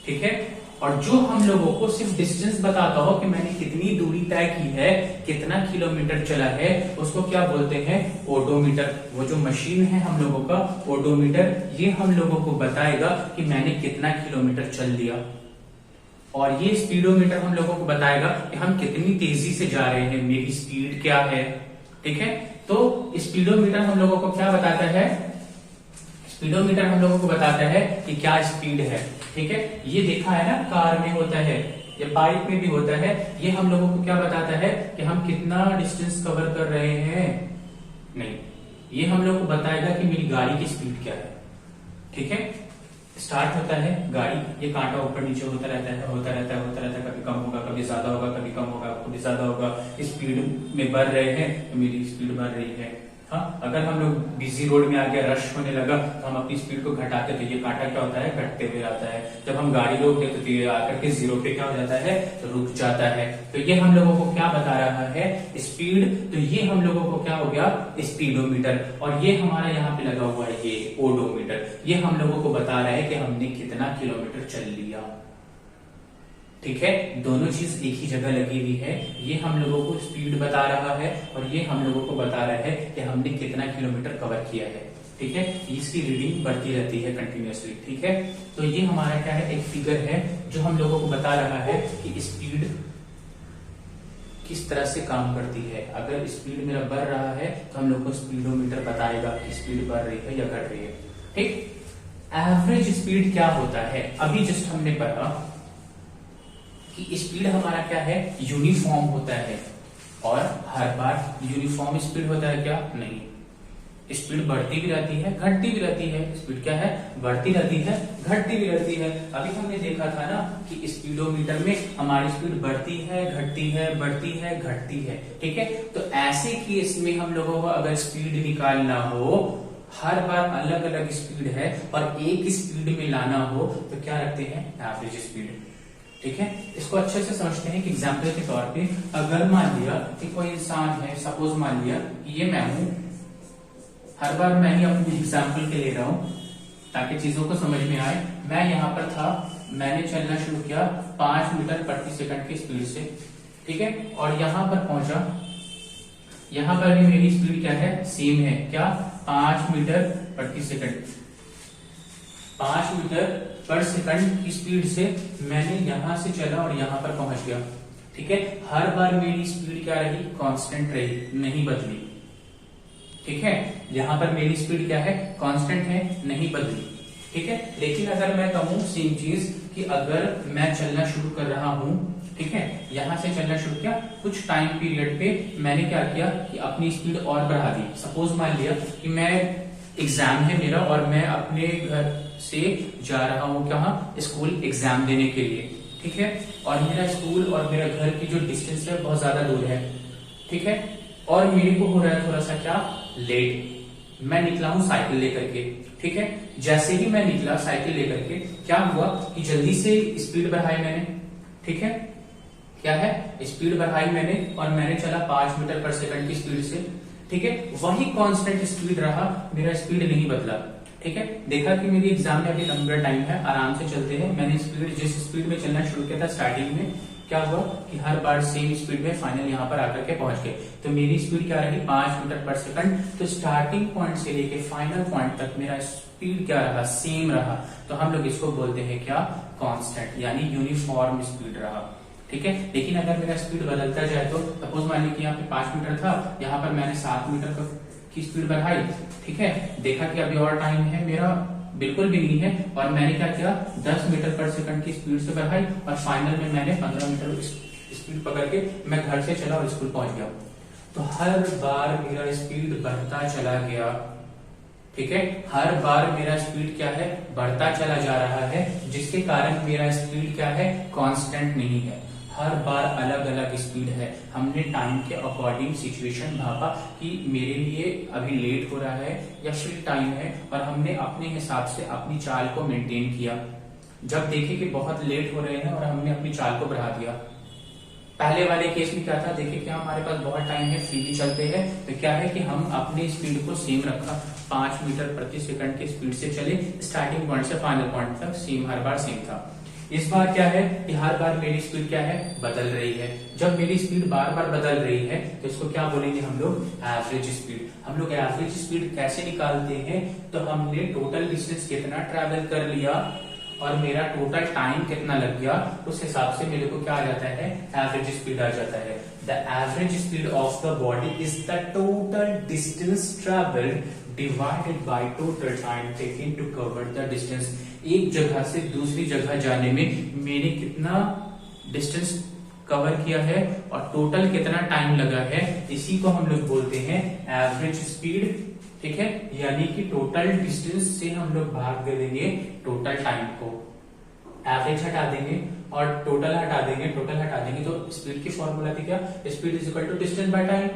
ठीक है, और जो हम लोगों को सिर्फ डिस्टेंस बताता हो कि मैंने कितनी दूरी तय की है, कितना किलोमीटर चला है, उसको क्या बोलते हैं, ओडोमीटर। वो जो मशीन है हम लोगों का ओडोमीटर, ये हम लोगों को बताएगा कि मैंने कितना किलोमीटर चल दिया। और ये स्पीडोमीटर हम लोगों को बताएगा कि हम कितनी तेजी से जा रहे हैं, मेरी स्पीड क्या है। ठीक है, तो स्पीडोमीटर हम लोगों को क्या बताता है, स्पीडोमीटर हम लोगों को बताता है कि क्या स्पीड है। ठीक है, ये देखा है ना, कार में होता है, ये बाइक में भी होता है। ये हम लोगों को क्या बताता है कि हम कितना डिस्टेंस कवर कर रहे हैं, नहीं, ये हम लोग को बताएगा कि मेरी गाड़ी की स्पीड क्या है। ठीक है, स्टार्ट होता है गाड़ी, ये कांटा ऊपर नीचे होता रहता है, होता रहता है, होता रहता है, कभी कम होगा, कभी ज्यादा होगा, कभी कम होगा, कभी ज्यादा होगा। स्पीड में बढ़ रहे हैं तो मेरी स्पीड बढ़ रही है। हाँ, अगर हम लोग बिजी रोड में आ गया, रश होने लगा, तो हम अपनी स्पीड को घटाते तो ये कांटा क्या होता है, घटते हुए आता है। जब हम गाड़ी रोक देते तो ये आकर के जीरो पे क्या हो जाता है, तो रुक जाता है। तो ये हम लोगों को क्या बता रहा है, स्पीड। तो ये हम लोगों को क्या हो गया, स्पीडोमीटर। और ये हमारा यहाँ पे लगा हुआ है ये ओडोमीटर, ये हम लोगों को बता रहा है कि हमने कितना किलोमीटर चल लिया। ठीक है, दोनों चीज एक ही जगह लगी हुई है। ये हम लोगों को स्पीड बता रहा है और ये हम लोगों को बता रहा है कि हमने कितना किलोमीटर कवर किया है। ठीक है, इसकी रीडिंग बढ़ती रहती है कंटिन्यूअसली। ठीक है, तो ये हमारा क्या है, एक फिगर है जो हम लोगों को बता रहा है कि स्पीड किस तरह से काम करती है। अगर स्पीड मेरा बढ़ रहा है तो हम लोग को स्पीडोमीटर बताएगा कि स्पीड बढ़ रही है या घट रही है। ठीक, एवरेज स्पीड क्या होता है? अभी जस्ट हमने पढ़ा कि स्पीड हमारा क्या है, यूनिफॉर्म होता है, और हर बार यूनिफॉर्म स्पीड होता है क्या? नहीं, स्पीड बढ़ती भी रहती है, घटती भी रहती है। स्पीड क्या है? बढ़ती रहती है, घटती भी रहती है। अभी हमने देखा था ना कि स्पीडोमीटर में हमारी स्पीड बढ़ती है, घटती है, बढ़ती है, घटती है। ठीक है, तो ऐसे केस में हम लोगों को अगर स्पीड निकालना हो, हर बार अलग अलग स्पीड है और एक स्पीड में लाना हो, तो क्या रखते हैं? Average speed. ठीक है, इसको अच्छे से समझते हैं कि एग्जाम्पल के तौर पे अगर मान लिया कि कोई इंसान है, सपोज मान लिया कि ये मैं हूं, हर बार मैं ही अपने एग्जाम्पल के ले रहा हूं ताकि चीजों को समझ में आए। मैं यहाँ पर था, मैंने चलना शुरू किया 5 मीटर प्रति सेकंड की स्पीड से। ठीक है, और यहां पर पहुंचा, यहां पर भी मेरी स्पीड क्या है? सेम है, क्या? 5 मीटर प्रति सेकंड। 5 मीटर पर सेकंड की स्पीड से मैंने यहां से चला और यहां पर पहुंच गया। ठीक है, हर बार मेरी स्पीड क्या रही? कांस्टेंट रही, नहीं बदली। ठीक है, यहां पर मेरी स्पीड क्या है? कांस्टेंट है, नहीं बदली। ठीक है, लेकिन अगर मैं कहूं सेम चीज कि अगर मैं चलना शुरू कर रहा हूं, ठीक है, यहां से चलना शुरू किया, कुछ टाइम पीरियड पे मैंने क्या किया कि अपनी स्पीड और बढ़ा दी। सपोज मान लिया कि मैं एग्जाम है मेरा और मैं अपने घर से जा रहा हूं कहां? स्कूल एग्जाम देने के लिए। ठीक है, और मेरा स्कूल और मेरा घर की जो डिस्टेंस है बहुत ज्यादा दूर है। ठीक है, और मेरे को हो रहा है थोड़ा सा क्या? लेट। मैं निकला हूं साइकिल लेकर के। ठीक है, जैसे ही मैं निकला साइकिल लेकर के, क्या हुआ कि जल्दी से स्पीड बढ़ाई मैंने। ठीक है, क्या है? स्पीड बढ़ाई मैंने और मैंने चला 5 मीटर पर सेकंड की स्पीड से। ठीक है, वही कांस्टेंट स्पीड रहा, मेरा स्पीड नहीं बदला। ठीक है, देखा कि मेरी एग्जाम में अभी लंबा टाइम है, आराम से चलते हैं। मैंने स्पीड जिस स्पीड में चलना शुरू किया था स्टार्टिंग में, क्या हुआ कि हर बार सेम स्पीड में फाइनल यहाँ पर आकर के पहुंच गए। तो मेरी स्पीड क्या रही? 5 मीटर पर सेकंड। तो स्टार्टिंग पॉइंट से लेके फाइनल पॉइंट तक मेरा स्पीड क्या रहा? सेम रहा। तो हम लोग इसको बोलते हैं क्या? कांस्टेंट, यानी यूनिफॉर्म स्पीड रहा। ठीक है, लेकिन अगर मेरा स्पीड बदलता जाए तो सपोज मान लीजिए कि यहाँ पे 5 मीटर था, यहाँ पर मैंने 7 मीटर की स्पीड बढ़ाई। ठीक है, देखा कि अभी और टाइम है मेरा, बिल्कुल भी नहीं है, और मैंने क्या किया? 10 मीटर पर सेकंड की स्पीड से बढ़ाई और फाइनल में मैंने 15 मीटर स्पीड पकड़ के मैं घर से चला और स्कूल पहुंच गया। तो हर बार मेरा स्पीड बढ़ता चला गया। ठीक है, हर बार मेरा स्पीड क्या है? बढ़ता चला जा रहा है, जिसके कारण मेरा स्पीड क्या है? कांस्टेंट नहीं है, हर बार अलग अलग स्पीड है। हमने टाइम के अकॉर्डिंग सिचुएशन भापा कि मेरे लिए अभी लेट हो रहा है या फ्री टाइम है, और हमने अपने हिसाब से अपनी चाल को मेंटेन किया। जब देखे कि बहुत लेट हो रहे हैं और हमने अपनी चाल को बढ़ा दिया। पहले वाले केस में क्या था? देखिए कि हमारे पास बहुत टाइम है, फ्रीली चलते हैं, तो क्या है कि हम अपनी स्पीड को सेम रखा, 5 मीटर प्रति सेकंड की स्पीड से चले, स्टार्टिंग पॉइंट से फाइनल पॉइंट तक सेम, हर बार सेम था। इस बार क्या है कि हर बार मेरी स्पीड क्या है? बदल रही है। जब मेरी स्पीड बार बार बदल रही है तो इसको क्या बोलेंगे हम लोग? Average speed. हम लोग एवरेज स्पीड कैसे निकालते हैं? तो हमने टोटल डिस्टेंस कितना ट्रेवल कर लिया और मेरा टोटल टाइम कितना लग गया, उस हिसाब से मेरे को क्या आ जाता है? एवरेज स्पीड आ जाता है। The average speed of the body is the total distance travelled divided by total time taken to cover the distance. एक जगह से दूसरी जगह जाने में मैंने कितना डिस्टेंस कवर किया है और टोटल कितना टाइम लगा है, इसी को हम लोग बोलते हैं एवरेज स्पीड। ठीक है, यानी कि टोटल डिस्टेंस से हम लोग भाग दे देंगे टोटल टाइम को, एवरेज हटा देंगे और टोटल हटा देंगे, टोटल हटा देंगे तो स्पीड की फॉर्मूला थी क्या? Speed is equal to distance by time.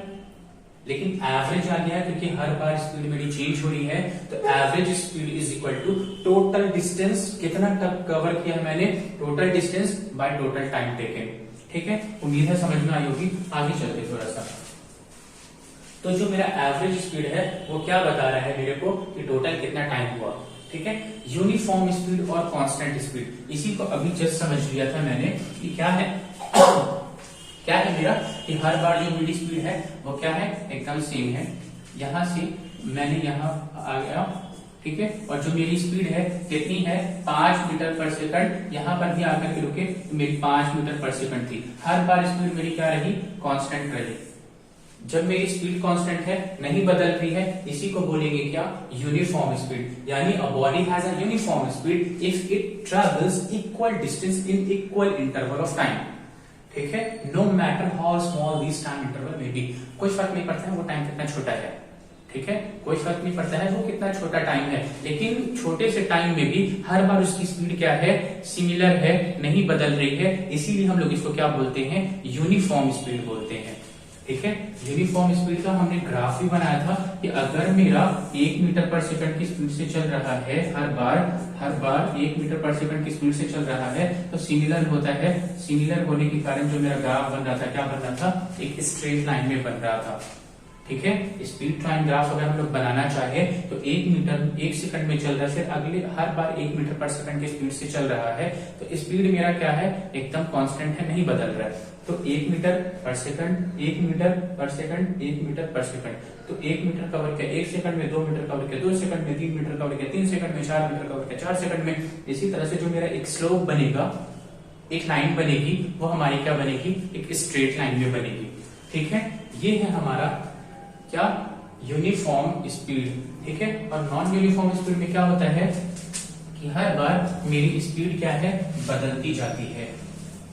लेकिन एवरेज आ गया क्योंकि हर बार स्पीड मेरी चेंज हो रही है, तो average speed is equal to total distance, कितना कवर किया मैंने, total distance by total time taken. ठीक है, उम्मीद है समझ में आई होगी। आगे चलते थोड़ा सा, तो जो मेरा एवरेज स्पीड है वो क्या बता रहा है मेरे को कि टोटल कितना टाइम हुआ। ठीक है, यूनिफॉर्म स्पीड और कांस्टेंट स्पीड, इसी को अभी जस्ट समझ लिया था मैंने कि क्या है क्या है मेरा कि हर बार जो मेरी स्पीड है वो क्या है? एकदम सेम है। यहां से मैंने यहां आ गया, ठीक है, और जो मेरी स्पीड है कितनी है? 5 मीटर पर सेकंड। यहां पर भी आकर के रुके तो मेरी 5 मीटर पर सेकंड थी। हर बार स्पीड मेरी क्या रही? कांस्टेंट रही। जब मेरी स्पीड कांस्टेंट है, नहीं बदल रही है, इसी को बोलेंगे क्या, यूनिफॉर्म स्पीड। यानी a body has a uniform speed if it travels equal distance in equal interval of time. ठीक है, no matter how small this time interval may be, कोई फर्क नहीं पड़ता है वो टाइम कितना छोटा है। ठीक है, कोई फर्क नहीं पड़ता है वो कितना छोटा टाइम है, लेकिन छोटे से टाइम में भी हर बार उसकी स्पीड क्या है, सिमिलर है, नहीं बदल रही है, इसीलिए हम लोग इसको क्या बोलते हैं, यूनिफॉर्म स्पीड बोलते हैं। ठीक है, यूनिफॉर्म स्पीड का हमने ग्राफ भी बनाया था कि अगर मेरा 1 मीटर पर सेकंड की स्पीड से चल रहा है, हर बार 1 मीटर पर सेकंड की स्पीड से चल रहा है, तो सिमिलर होता है। सिमिलर होने के कारण जो मेरा ग्राफ बन रहा था, क्या बन रहा था, एक स्ट्रेट लाइन में बन रहा था। ठीक है, स्पीड लाइन ग्राफ अगर हम लोग बनाना चाहे तो 1 सेकंड में चल रहा है, फिर अगले हर बार 1 मीटर पर सेकंड की स्पीड से चल रहा है, तो स्पीड मेरा क्या है, एकदम कांस्टेंट है, नहीं बदल रहा है। तो 1 metre per second, 1 metre per second, 1 metre per second, तो 1 मीटर कवर किया 1 सेकंड में, 2 मीटर कवर किया 2 सेकंड में, 3 मीटर कवर किया 3 सेकंड में, 4 मीटर कवर किया 4 सेकंड में। इसी तरह से जो मेरा एक स्लोप बनेगा, एक लाइन बनेगी, वो हमारी क्या बनेगी, एक स्ट्रेट लाइन में बनेगी। ठीक है, ये है हमारा क्या, यूनिफॉर्म स्पीड। ठीक है, और नॉन यूनिफॉर्म स्पीड में क्या होता है कि हर बार मेरी स्पीड क्या है, बदलती जाती है।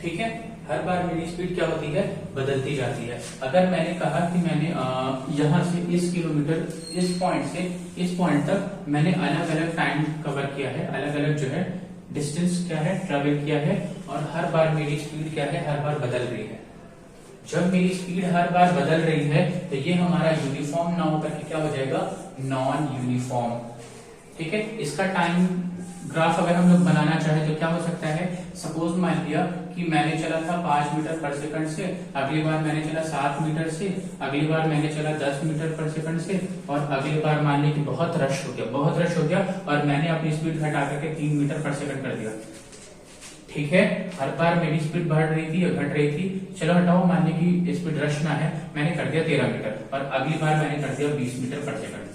ठीक है, हर बार मेरी स्पीड क्या होती है, बदलती जाती है। अगर मैंने कहा कि मैंने यहां से इस किलोमीटर, इस पॉइंट से इस पॉइंट तक मैंने अलग अलग टाइम कवर किया है, अलग अलग जो है डिस्टेंस क्या है, ट्रेवल किया है, और हर बार मेरी स्पीड क्या है, हर बार बदल रही है। जब मेरी स्पीड हर बार बदल रही है तो ये हमारा यूनिफॉर्म ना होकर के क्या हो जाएगा, नॉन यूनिफॉर्म। ठीक है, इसका टाइम ग्राफ अगर हम लोग बनाना चाहे तो क्या हो सकता है, सपोज मान लिया कि मैंने चला था 5 मीटर पर सेकंड से, अगली बार मैंने चला 7 मीटर से, अगली बार मैंने चला 10 मीटर पर सेकंड से, और अगली बार मान ली कि बहुत रश हो गया और मैंने अपनी स्पीड घटा करके 3 मीटर पर सेकंड कर दिया। ठीक है, हर बार मेरी स्पीड बढ़ रही थी या घट रही थी, चलो हटाओ, मान ली कि स्पीड रश ना है, मैंने कर दिया 13 मीटर, और अगली बार मैंने कर दिया 20 मीटर पर सेकंड।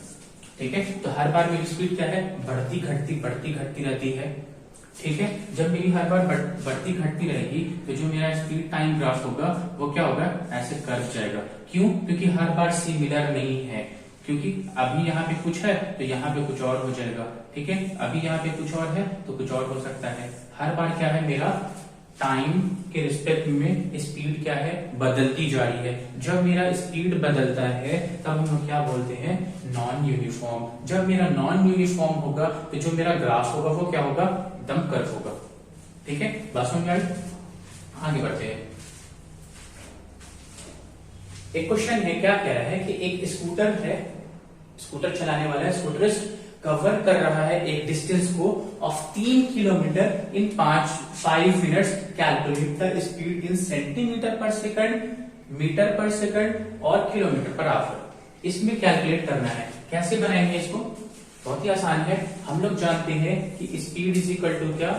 ठीक है, तो हर बार मेरी स्पीड क्या है, बढ़ती घटती रहती है। ठीक है, जब मेरी हर बार बढ़ती घटती रहेगी तो जो मेरा स्पीड टाइम ग्राफ होगा वो क्या होगा, ऐसे कर्व जाएगा। क्यों, क्योंकि हर बार सिमिलर नहीं है, क्योंकि अभी यहाँ पे कुछ है तो यहाँ पे कुछ और हो जाएगा। ठीक है, अभी यहाँ पे कुछ और है तो कुछ और हो सकता है। हर बार क्या है, मेरा टाइम के रिस्पेक्ट में स्पीड क्या है, बदलती जा रही है। जब मेरा स्पीड बदलता है तब हम लोग क्या बोलते हैं, नॉन यूनिफॉर्म। जब मेरा नॉन यूनिफॉर्म होगा तो जो मेरा ग्राफ होगा वो क्या होगा, एकदम कर्व होगा। ठीक है, बात समझ में आई, आगे बढ़ते हैं। एक क्वेश्चन है, क्या कह रहा है कि एक स्कूटर है, स्कूटर चलाने वाला है, स्कूटरिस्ट कवर कर रहा है एक डिस्टेंस को of 3 kilometre in 5 minutes. Calculate the speed in centimetre पर सेकंड, मीटर पर सेकंड और किलोमीटर पर आवर। इसमें कैलकुलेट करना है, कैसे बनाएंगे इसको, बहुत ही आसान है। हम लोग जानते हैं कि स्पीड इज इक्वल टू क्या,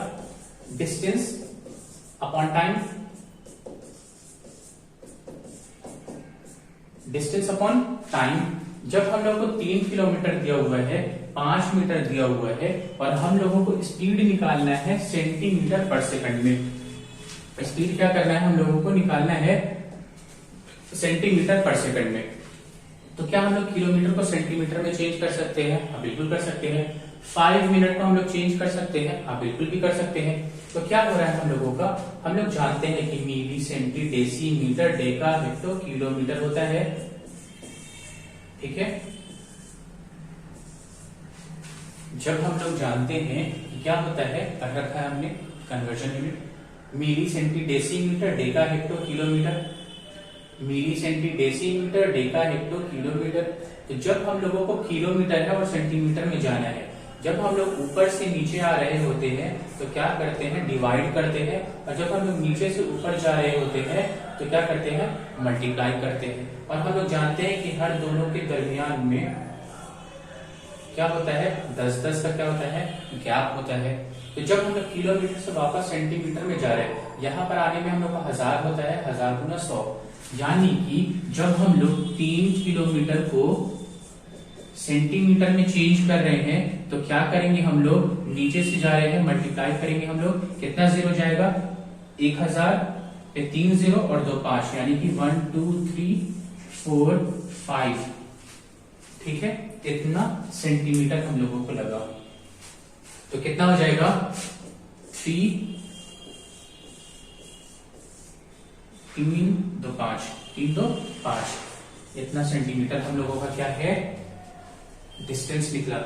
distance upon time, distance upon time. जब हम लोग को 3 किलोमीटर दिया हुआ है, 5 मीटर दिया हुआ है, और हम लोगों को स्पीड निकालना है सेंटीमीटर पर सेकंड में। स्पीड क्या करना है, हम लोगों को निकालना है सेंटीमीटर पर सेकंड में। तो क्या हम लोग किलोमीटर को सेंटीमीटर में चेंज कर सकते हैं? हाँ, बिल्कुल कर सकते हैं। 5 मिनट को हम लोग चेंज कर सकते हैं? हाँ, बिल्कुल भी कर सकते हैं। तो क्या हो रहा है हम लोगों का, हम लोग जानते हैं कि milli, centi, deci, metre, deca, hecto, kilometre होता है। ठीक है, जब हम लोग जानते हैं कि क्या होता है, कर रखा है हमने conversion unit, milli, centi, deci, metre, deca, hecto, kilometre, milli, centi, deci, metre, deca, hecto, kilometre. तो जब हम लोगों को किलोमीटर है और सेंटीमीटर में जाना है, जब हम लोग ऊपर से नीचे आ रहे होते हैं तो क्या करते हैं, डिवाइड करते हैं, और जब हम लोग नीचे से ऊपर जा रहे होते हैं तो क्या करते हैं, मल्टीप्लाई करते हैं। और हम लोग जानते हैं कि हर दोनों के दरमियान में क्या होता है, 10-10 का क्या होता है, गैप होता है। तो जब हम लोग किलोमीटर से वापस सेंटीमीटर में जा रहे हैं, यहाँ पर आने में हम लोग का 1000 होता है, 1000 गुना 100। यानी कि जब हम लोग 3 किलोमीटर को सेंटीमीटर में चेंज कर रहे हैं तो क्या करेंगे, हम लोग नीचे से जा रहे हैं, मल्टीप्लाई करेंगे हम लोग, कितना जीरो जाएगा, 1000 पे 3 0 और 2 5, यानी कि 1 2 3 445, ठीक है, इतना सेंटीमीटर हम लोगों को लगा। तो कितना हो जाएगा 3 3 2 5 3 2 5, इतना सेंटीमीटर हम लोगों का क्या है डिस्टेंस निकला।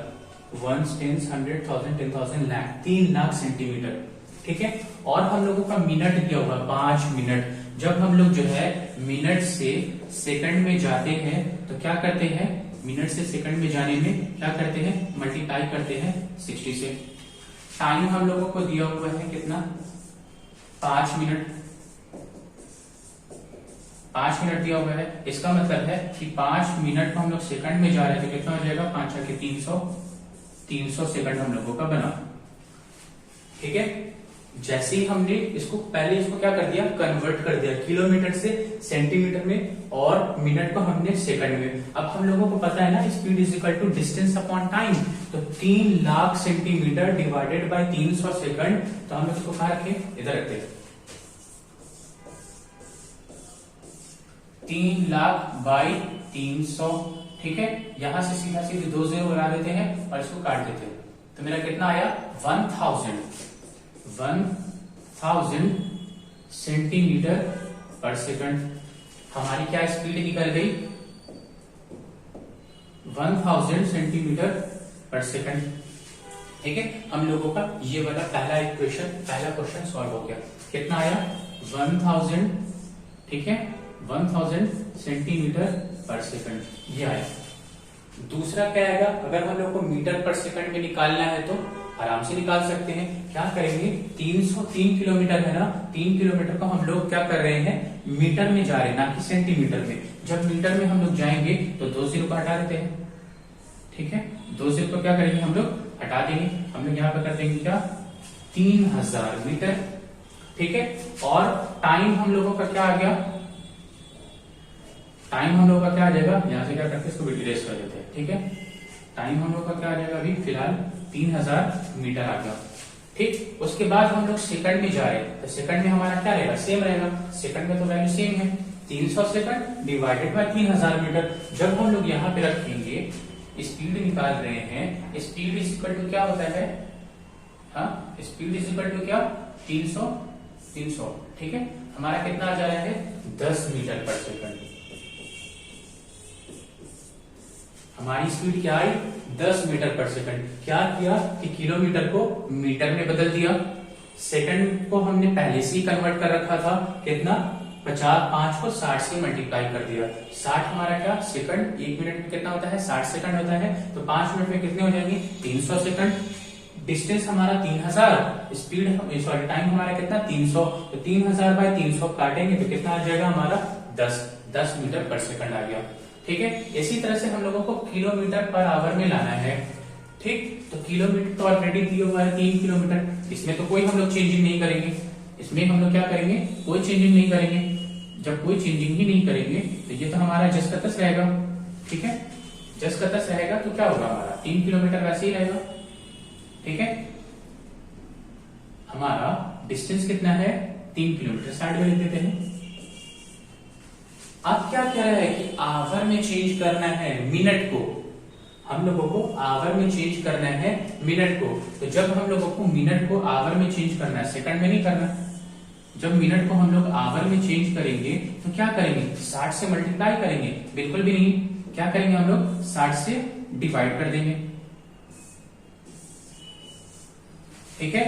1 10 100 1000 10,000 लाख, 3 लाख सेंटीमीटर, ठीक है। और हम लोगों का मिनट दिया हुआ 5 मिनट। जब हम लोग जो है मिनट से सेकंड में जाते हैं तो क्या करते हैं, मिनट से सेकंड में जाने में क्या करते हैं, मल्टीप्लाई करते हैं 60 से। टाइम हम लोगों को दिया हुआ है कितना, 5 मिनट, 5 मिनट दिया हुआ है। इसका मतलब है कि 5 मिनट को हम लोग सेकंड में जा रहे थे, कितना हो जाएगा 5 के 300 सेकंड हम लोगों का बना, ठीक है। जैसे ही हमने इसको पहले इसको क्या कर दिया, कन्वर्ट कर दिया किलोमीटर से सेंटीमीटर में और मिनट को हमने सेकंड में। अब हम लोगों को पता है ना speed is equal to distance upon time, तो 3 lakh centimetre divided by 300 second. तो हम लोग इसको कहां रखें, इधर रखते हैं। 3 लाख बाई 300, ठीक है। यहां से सीधा सीधे 2 0 बना देते हैं और इसको काट देते हैं। तो मेरा कितना आया 1000 सेंटीमीटर पर सेकंड। हमारी क्या स्पीड निकल गई 1000 सेंटीमीटर पर सेकंड, ठीक है। हम लोगों का ये वाला पहला क्वेश्चन सॉल्व हो गया। कितना आया 1000, ठीक है, 1000 सेंटीमीटर पर सेकंड, ये आया। दूसरा क्या आएगा, अगर हम लोग को मीटर पर सेकंड में निकालना है तो आराम से निकाल सकते हैं। क्या करेंगे, 303 किलोमीटर है ना, 3 किलोमीटर को हम लोग क्या कर रहे हैं, मीटर में जा रहे हैं, ना कि सेंटीमीटर में। जब मीटर में हम लोग जाएंगे तो 2 0 को हटा देते हैं, ठीक है। 2 0 को क्या करेंगे हम लोग हटा देंगे। हम लोग यहाँ पे कर देंगे क्या 3000 मीटर, ठीक है। और टाइम हम लोगों का क्या आ गया, टाइम हम लोगों का क्या आ जाएगा, यहां से क्या करते हैं इसको इरेज कर देते हैं, ठीक है। टाइम हम लोग का क्या आ जाएगा, अभी फिलहाल 3000 मीटर आ गया, ठीक। उसके बाद हम लोग सेकंड में जा रहे हैं, तो सेकंड में हमारा क्या रहेगा, सेम रहेगा। सेकंड में तो वैल्यू सेम है, 300 सेकंड डिवाइडेड बाय 3000 मीटर। जब हम लोग यहाँ पे रखेंगे, स्पीड निकाल रहे हैं, स्पीड इज इक्वल टू क्या होता है, हाँ, स्पीड इज इक्वल टू क्या 300, ठीक है। हमारा कितना आ जा रहा है 10 मीटर पर सेकंड। हमारी स्पीड क्या आई 10 मीटर पर सेकंड। क्या किया कि किलोमीटर को मीटर में बदल दिया, सेकंड को हमने पहले से ही कन्वर्ट कर रखा था, कितना 5 को 60 से मल्टीप्लाई कर दिया। 60 हमारा क्या सेकंड, 1 मिनट में कितना होता है 60 सेकंड होता है, तो 5 मिनट में कितने हो जाएंगे 300 सेकंड। डिस्टेंस हमारा 3000, स्पीड टाइम हमारा कितना 300, तो 3000 बाय 300 काटेंगे तो कितना आ जाएगा हमारा 10 मीटर पर सेकंड आ गया, ठीक है। इसी तरह से हम लोगों को किलोमीटर पर आवर में लाना है, ठीक। तो किलोमीटर तो ऑलरेडी दिया हुआ है 3 किलोमीटर, इसमें तो कोई हम लोग चेंजिंग नहीं करेंगे। इसमें हम लोग क्या करेंगे, कोई चेंजिंग नहीं करेंगे। जब कोई चेंजिंग ही नहीं करेंगे तो ये तो हमारा जस का तस रहेगा, ठीक है। जस का तस रहेगा तो क्या होगा, हमारा 3 किलोमीटर वैसे ही रहेगा, ठीक है। हमारा डिस्टेंस कितना है 3 किलोमीटर, साइड में लिख देते हैं। अब क्या कह रहा है कि आवर में चेंज करना है मिनट को, हम लोगों को आवर में चेंज करना है मिनट को। तो जब हम लोगों को मिनट को आवर में चेंज करना है, सेकंड में नहीं करना। जब मिनट को हम लोग आवर में चेंज करेंगे तो क्या करेंगे 60 से मल्टीप्लाई करेंगे, बिल्कुल भी नहीं। क्या करेंगे हम लोग 60 से डिवाइड कर देंगे, ठीक है।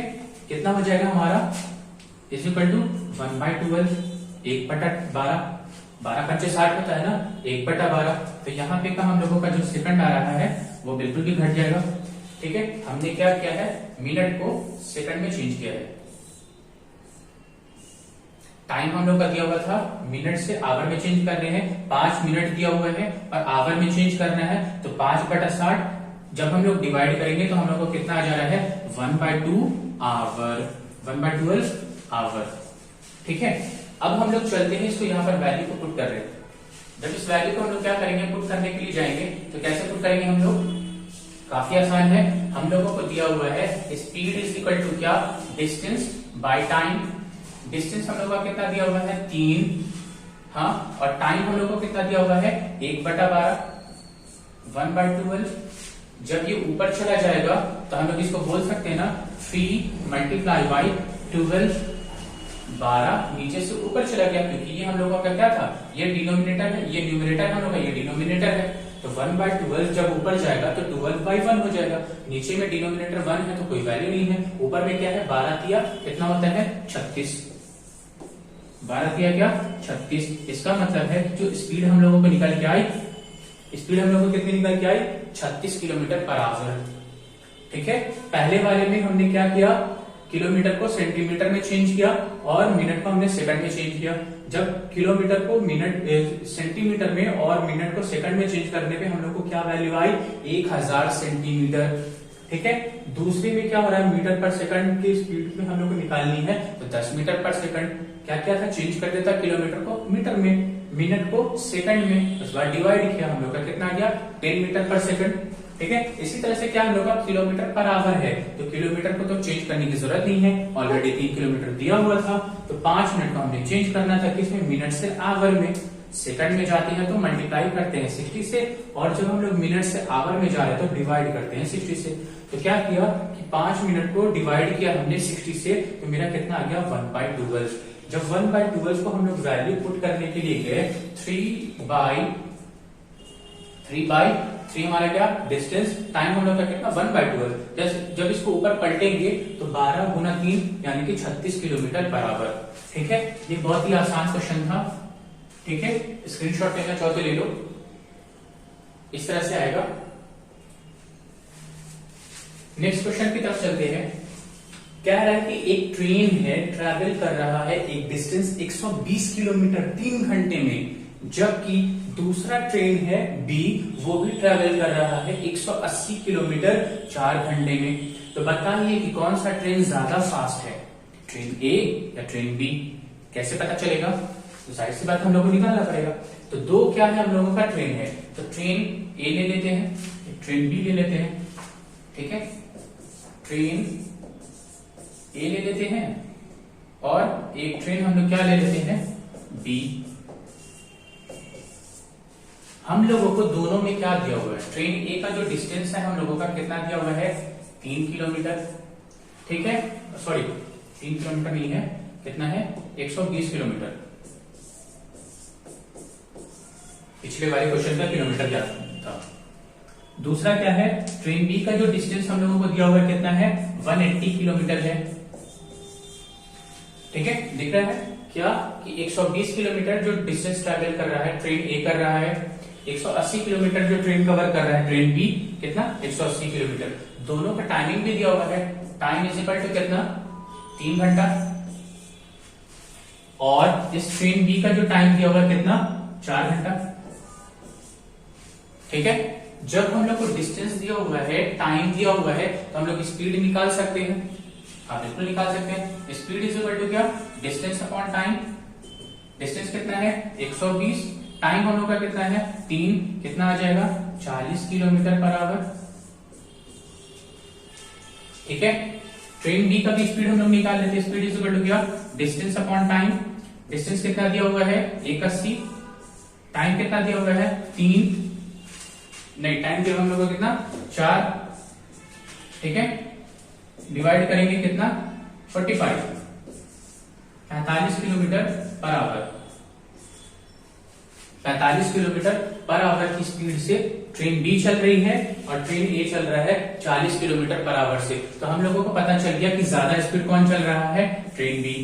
कितना हो जाएगा हमारा इज इक्वल टू 1/12, 1/12, 12 पंचे 60 होता है ना, 1/12। तो यहाँ पे का हम लोगों का जो सेकंड आ रहा है वो बिल्कुल भी घट जाएगा, ठीक है। हमने क्या किया है, मिनट को सेकंड में चेंज किया है। टाइम हम लोग का दिया हुआ था, मिनट से आवर में चेंज कर रहे हैं, 5 मिनट दिया हुआ है और आवर में चेंज करना है, तो 5/60 जब हम लोग डिवाइड करेंगे तो हम लोग को कितना आ जा रहा है 1/2 आवर, 1/12 आवर, ठीक है। अब हम लोग चलते हैं इसको यहाँ पर वैल्यू को पुट कर रहे हैं। जब इस वैल्यू को हम लोग क्या करेंगे, पुट करने के लिए जाएंगे तो कैसे पुट करेंगे हम लोग, काफी आसान है। हम लोगों को दिया हुआ है स्पीड इज इक्वल टू क्या डिस्टेंस बाय टाइम। डिस्टेंस हम लोग का कितना दिया हुआ है 3, हाँ, और टाइम हम लोग को कितना दिया हुआ है 1/12, 1/12। जब ये ऊपर चला जाएगा तो हम लोग इसको बोल सकते हैं ना 3 × 12, 12 नीचे से ऊपर चला गया, क्योंकि ये हम लोगों का क्या था, ये डिनोमिनेटर है, ये न्यूमरेटर हम लोग का, ये डिनोमिनेटर है। तो 1/12 जब ऊपर जाएगा तो 12/1 हो जाएगा। नीचे में डिनोमिनेटर 1 है तो कोई वैल्यू नहीं है, ऊपर में क्या है 12 दिया, कितना होता है 36, 12 दिया क्या 36। इसका मतलब है कि जो स्पीड हम लोगों को निकल के आई, स्पीड हम लोगों को कितनी निकल के आई 36 km/h। ठीक है, पहले वाले में हमने क्या किया, किलोमीटर को सेंटीमीटर में चेंज किया और मिनट को हमने सेकंड में चेंज किया। जब किलोमीटर को मिनट सेंटीमीटर में और मिनट को सेकंड में चेंज करने पे हम लोग को क्या वैल्यू आई 1000 सेंटीमीटर। ठीक है, दूसरे में क्या हो रहा है, मीटर पर सेकंड की स्पीड में हम लोग को निकालनी है तो 10 मीटर पर सेकंड। क्या क्या था, चेंज कर देता किलोमीटर को मीटर में, मिनट को सेकंड में, उस बार डिवाइड किया, हम लोग का कितना आ गया 10 मीटर पर सेकंड। ठीक है, इसी तरह से क्या हम लोग का किलोमीटर पर आवर है, तो किलोमीटर को तो चेंज करने की जरूरत नहीं है, ऑलरेडी 3 किलोमीटर दिया हुआ था। तो 5 मिनट को हमने चेंज करना था किसमें, मिनट से आवर में। सेकंड में जाते हैं तो मल्टीप्लाई करते हैं 60 से, और जब हम लोग मिनट से आवर में जा रहे हैं तो डिवाइड करते हैं 60 से। तो क्या किया कि 5 मिनट को डिवाइड किया हमने 60 से, तो मेरा कितना आ गया 1/12। जब 1/12 को हम लोग वैल्यू पुट करने के लिए गए, 3/3 हमारा क्या डिस्टेंस, टाइम हम लोग का कितना 1/12। जब इसको ऊपर पलटेंगे तो 12 × 3 यानी कि 36 km/h। ठीक है, ये बहुत ही आसान क्वेश्चन था। ठीक है, स्क्रीनशॉट लेना चाहो तो ले लो, इस तरह से आएगा। नेक्स्ट क्वेश्चन की तरफ चलते हैं। कह रहा है कि एक ट्रेन है, ट्रैवल कर रहा है एक डिस्टेंस 120 किलोमीटर 3 घंटे में, जबकि दूसरा ट्रेन है बी, वो भी ट्रैवल कर रहा है 180 किलोमीटर 4 घंटे में। तो बताइए कि कौन सा ट्रेन ज्यादा फास्ट है, ट्रेन ए या ट्रेन बी। कैसे पता चलेगा, तो जाहिर सी बात हम लोगों को निकालना पड़ेगा। तो दो क्या है हम लोगों का ट्रेन है, तो ट्रेन ए ले लेते हैं, ट्रेन बी ले लेते हैं। ठीक है, ट्रेन ए ले लेते हैं और एक ट्रेन हम लोग क्या ले लेते हैं बी। हम लोगों को दोनों में क्या दिया हुआ है, ट्रेन ए का जो डिस्टेंस है हम लोगों का कितना दिया हुआ है 3 किलोमीटर। ठीक है, सॉरी 3 किलोमीटर नहीं है, कितना है 120 किलोमीटर। पिछले वाले क्वेश्चन का किलोमीटर क्या था। दूसरा क्या है, ट्रेन बी का जो डिस्टेंस हम लोगों को दिया हुआ है कितना है 180 किलोमीटर है। ठीक है, दिख रहा है क्या कि 120 किलोमीटर जो डिस्टेंस ट्रैवल कर रहा है ट्रेन ए कर रहा है, 180 किलोमीटर जो ट्रेन कवर कर रहा है ट्रेन बी कितना 180 किलोमीटर। दोनों का टाइमिंग भी दिया हुआ है, टाइम इज इक्वल टू कितना 3 घंटा, और इस ट्रेन बी का जो टाइम दिया हुआ है कितना 4 घंटा। ठीक है, जब हम लोग को डिस्टेंस दिया हुआ है, टाइम दिया हुआ है, तो हम लोग स्पीड निकाल सकते हैं। हाँ बिल्कुल निकाल सकते हैं। स्पीड इज इक्वल टू क्या डिस्टेंस अपॉन टाइम। डिस्टेंस कितना है 120, टाइम हम लोग का कितना है 3, कितना आ जाएगा 40 km/h। ठीक है, ट्रेन बी का भी स्पीड हम लोग निकाल लेते हैं। स्पीड इज इक्वल टू क्या डिस्टेंस अपॉन टाइम। डिस्टेंस कितना दिया हुआ है 180, टाइम कितना दिया हुआ है 3, नहीं टाइम दिया हम लोग को कितना 4। ठीक है, डिवाइड करेंगे कितना 45 km/h। 45 km/h की स्पीड से ट्रेन बी चल रही है और ट्रेन ए चल रहा है 40 km/h से। तो हम लोगों को पता चल गया कि ज्यादा स्पीड कौन चल रहा है ट्रेन बी।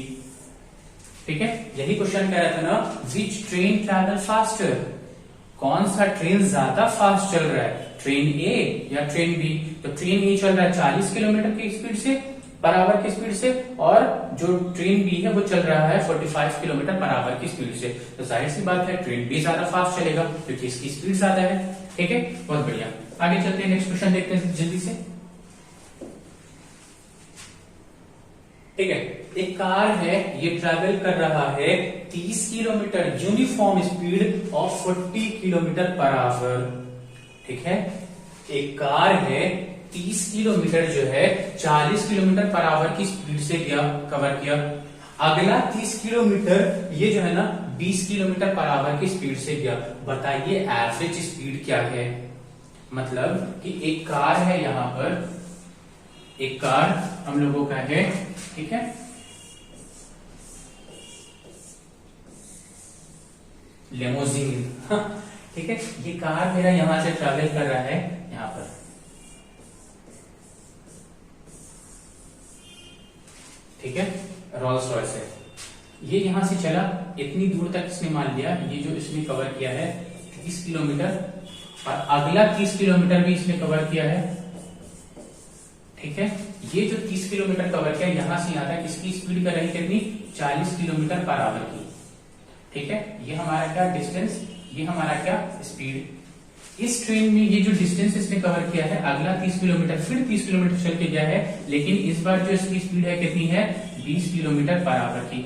ठीक है, यही क्वेश्चन कह रहा था ना, विच ट्रेन ट्रैवल फास्टर, कौन सा ट्रेन ज्यादा फास्ट चल रहा है ट्रेन ए या ट्रेन बी। तो ट्रेन ए चल रहा है 40 किलोमीटर की स्पीड से पर आवर की स्पीड से, और जो ट्रेन बी है वो चल रहा है 45 km/h की स्पीड से। तो जाहिर सी बात है ट्रेन बी ज्यादा फास्ट चलेगा क्योंकि इसकी स्पीड ज्यादा है। ठीक है, बहुत बढ़िया, आगे चलते हैं, नेक्स्ट क्वेश्चन देखते हैं जल्दी से। ठीक है, एक कार है, ये ट्रैवल कर रहा है 30 kilometre uniform speed of 40 km/h। ठीक है, एक कार है 30 किलोमीटर जो है 40 km/h की स्पीड से कवर किया। अगला 30 किलोमीटर ये जो है ना 20 किलोमीटर पर आवर की स्पीड से गया। बताइए एवरेज स्पीड क्या है। मतलब कि एक कार है, यहां पर एक कार हम लोगों का है, ठीक है, लेमोजीन, ठीक है। ये कार मेरा यहां से ट्रैवल कर रहा है यहां पर, ठीक है, रोल्स रॉयस है। ये यहां से चला, इतनी दूर तक इसने मान लिया, ये जो इसने कवर किया है 30 किलोमीटर, और अगला 30 किलोमीटर भी इसने कवर किया है, ठीक है। ये जो 30 किलोमीटर कवर किया यहां से यहां तक, इसकी स्पीड कर रही कितनी, 40 किलोमीटर पर आवर की, ठीक है। ये हमारा क्या डिस्टेंस, ये हमारा क्या स्पीड। इस ट्रेन में ये जो डिस्टेंस इसने कवर किया है, अगला 30 किलोमीटर, फिर 30 किलोमीटर चल के गया है, लेकिन इस बार जो इसकी स्पीड है कितनी है, 20 किलोमीटर पर आवर की।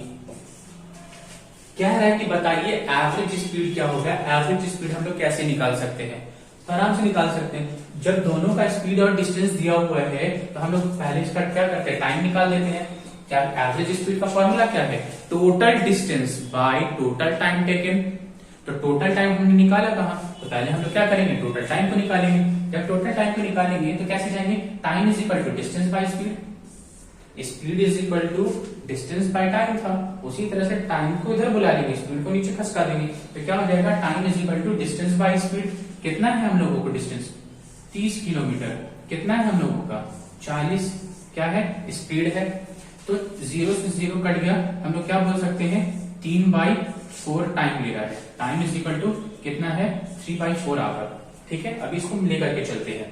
कह रहा है कि बताइए एवरेज स्पीड क्या होगा। एवरेज स्पीड हम लोग कैसे निकाल सकते हैं, तो आराम से निकाल सकते हैं। जब दोनों का स्पीड और डिस्टेंस दिया हुआ है तो हम लोग पहले इसका क्या करते हैं, टाइम निकाल देते हैं। क्या एवरेज स्पीड का फॉर्मूला क्या है, total distance by total time taken. तो टोटल टाइम हमने निकाला कहां, तो पहले हम लोग क्या करेंगे, टोटल टाइम को निकालेंगे। जब टोटल टाइम को निकालेंगे तो कैसे जाएंगे, time is equal to distance by speed, speed is equal to distance by time था। उसी तरह से टाइम को इधर बुला लेंगे, स्पीड को नीचे खसका देंगे, तो क्या हो जाएगा, time is equal to distance by speed. कितना है हम लोगों को डिस्टेंस, 30 किलोमीटर। कितना है हम लोगों का, 40 क्या है स्पीड है। तो 0 से 0 कट गया, हम लोग क्या बोल सकते हैं, 3/4 टाइम ले रहा है। टाइम इज इक्वल टू कितना है, 3/4 आवर, ठीक है। अभी इसको लेकर के चलते हैं।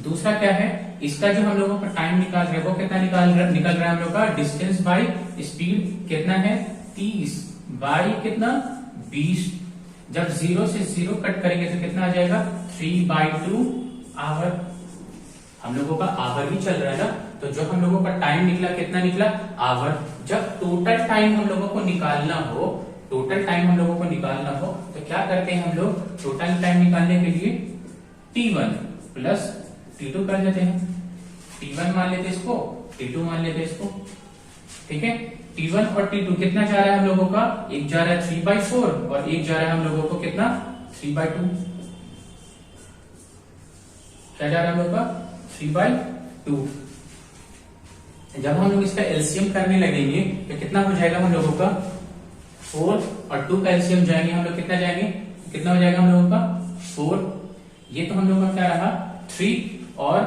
दूसरा क्या है, इसका जो हम लोगों का टाइम निकाल रहे हैं वो कितना निकल रहा है हम लोग का, डिस्टेंस बाय स्पीड कितना है, 30 बाई कितना, 20। जब 0 से 0 कट करेंगे तो कितना आ जाएगा, 3/2 आवर। हम लोगों का आवर भी चल रहा है ना, तो जो हम लोगों का टाइम निकला कितना निकला, आवर। जब टोटल टाइम हम लोगों को निकालना हो, टोटल टाइम हम लोगों को निकालना हो तो क्या करते हैं हम लोग, टोटल टाइम निकालने के लिए T1 प्लस T2 कर देते हैं। T1 मान लेते इसको, T2 मान लेते इसको, ठीक है। T1 और T2 कितना जा रहा है हम लोगों का, एक जा रहा है 3/4 और एक जा रहा है हम लोगों को कितना, 3/2। क्या जा रहा है हम लोगों का, 3/2। जब हम लोग इसका एलसीएम करने लगेंगे तो कितना हो जाएगा हम लोगों का, 4 और 2 का एलसीएम जाएंगे हम लोग, कितना जाएंगे, कितना हो जाएगा हम लोगों का, 4। ये तो हम लोगों का क्या रहा, 3 और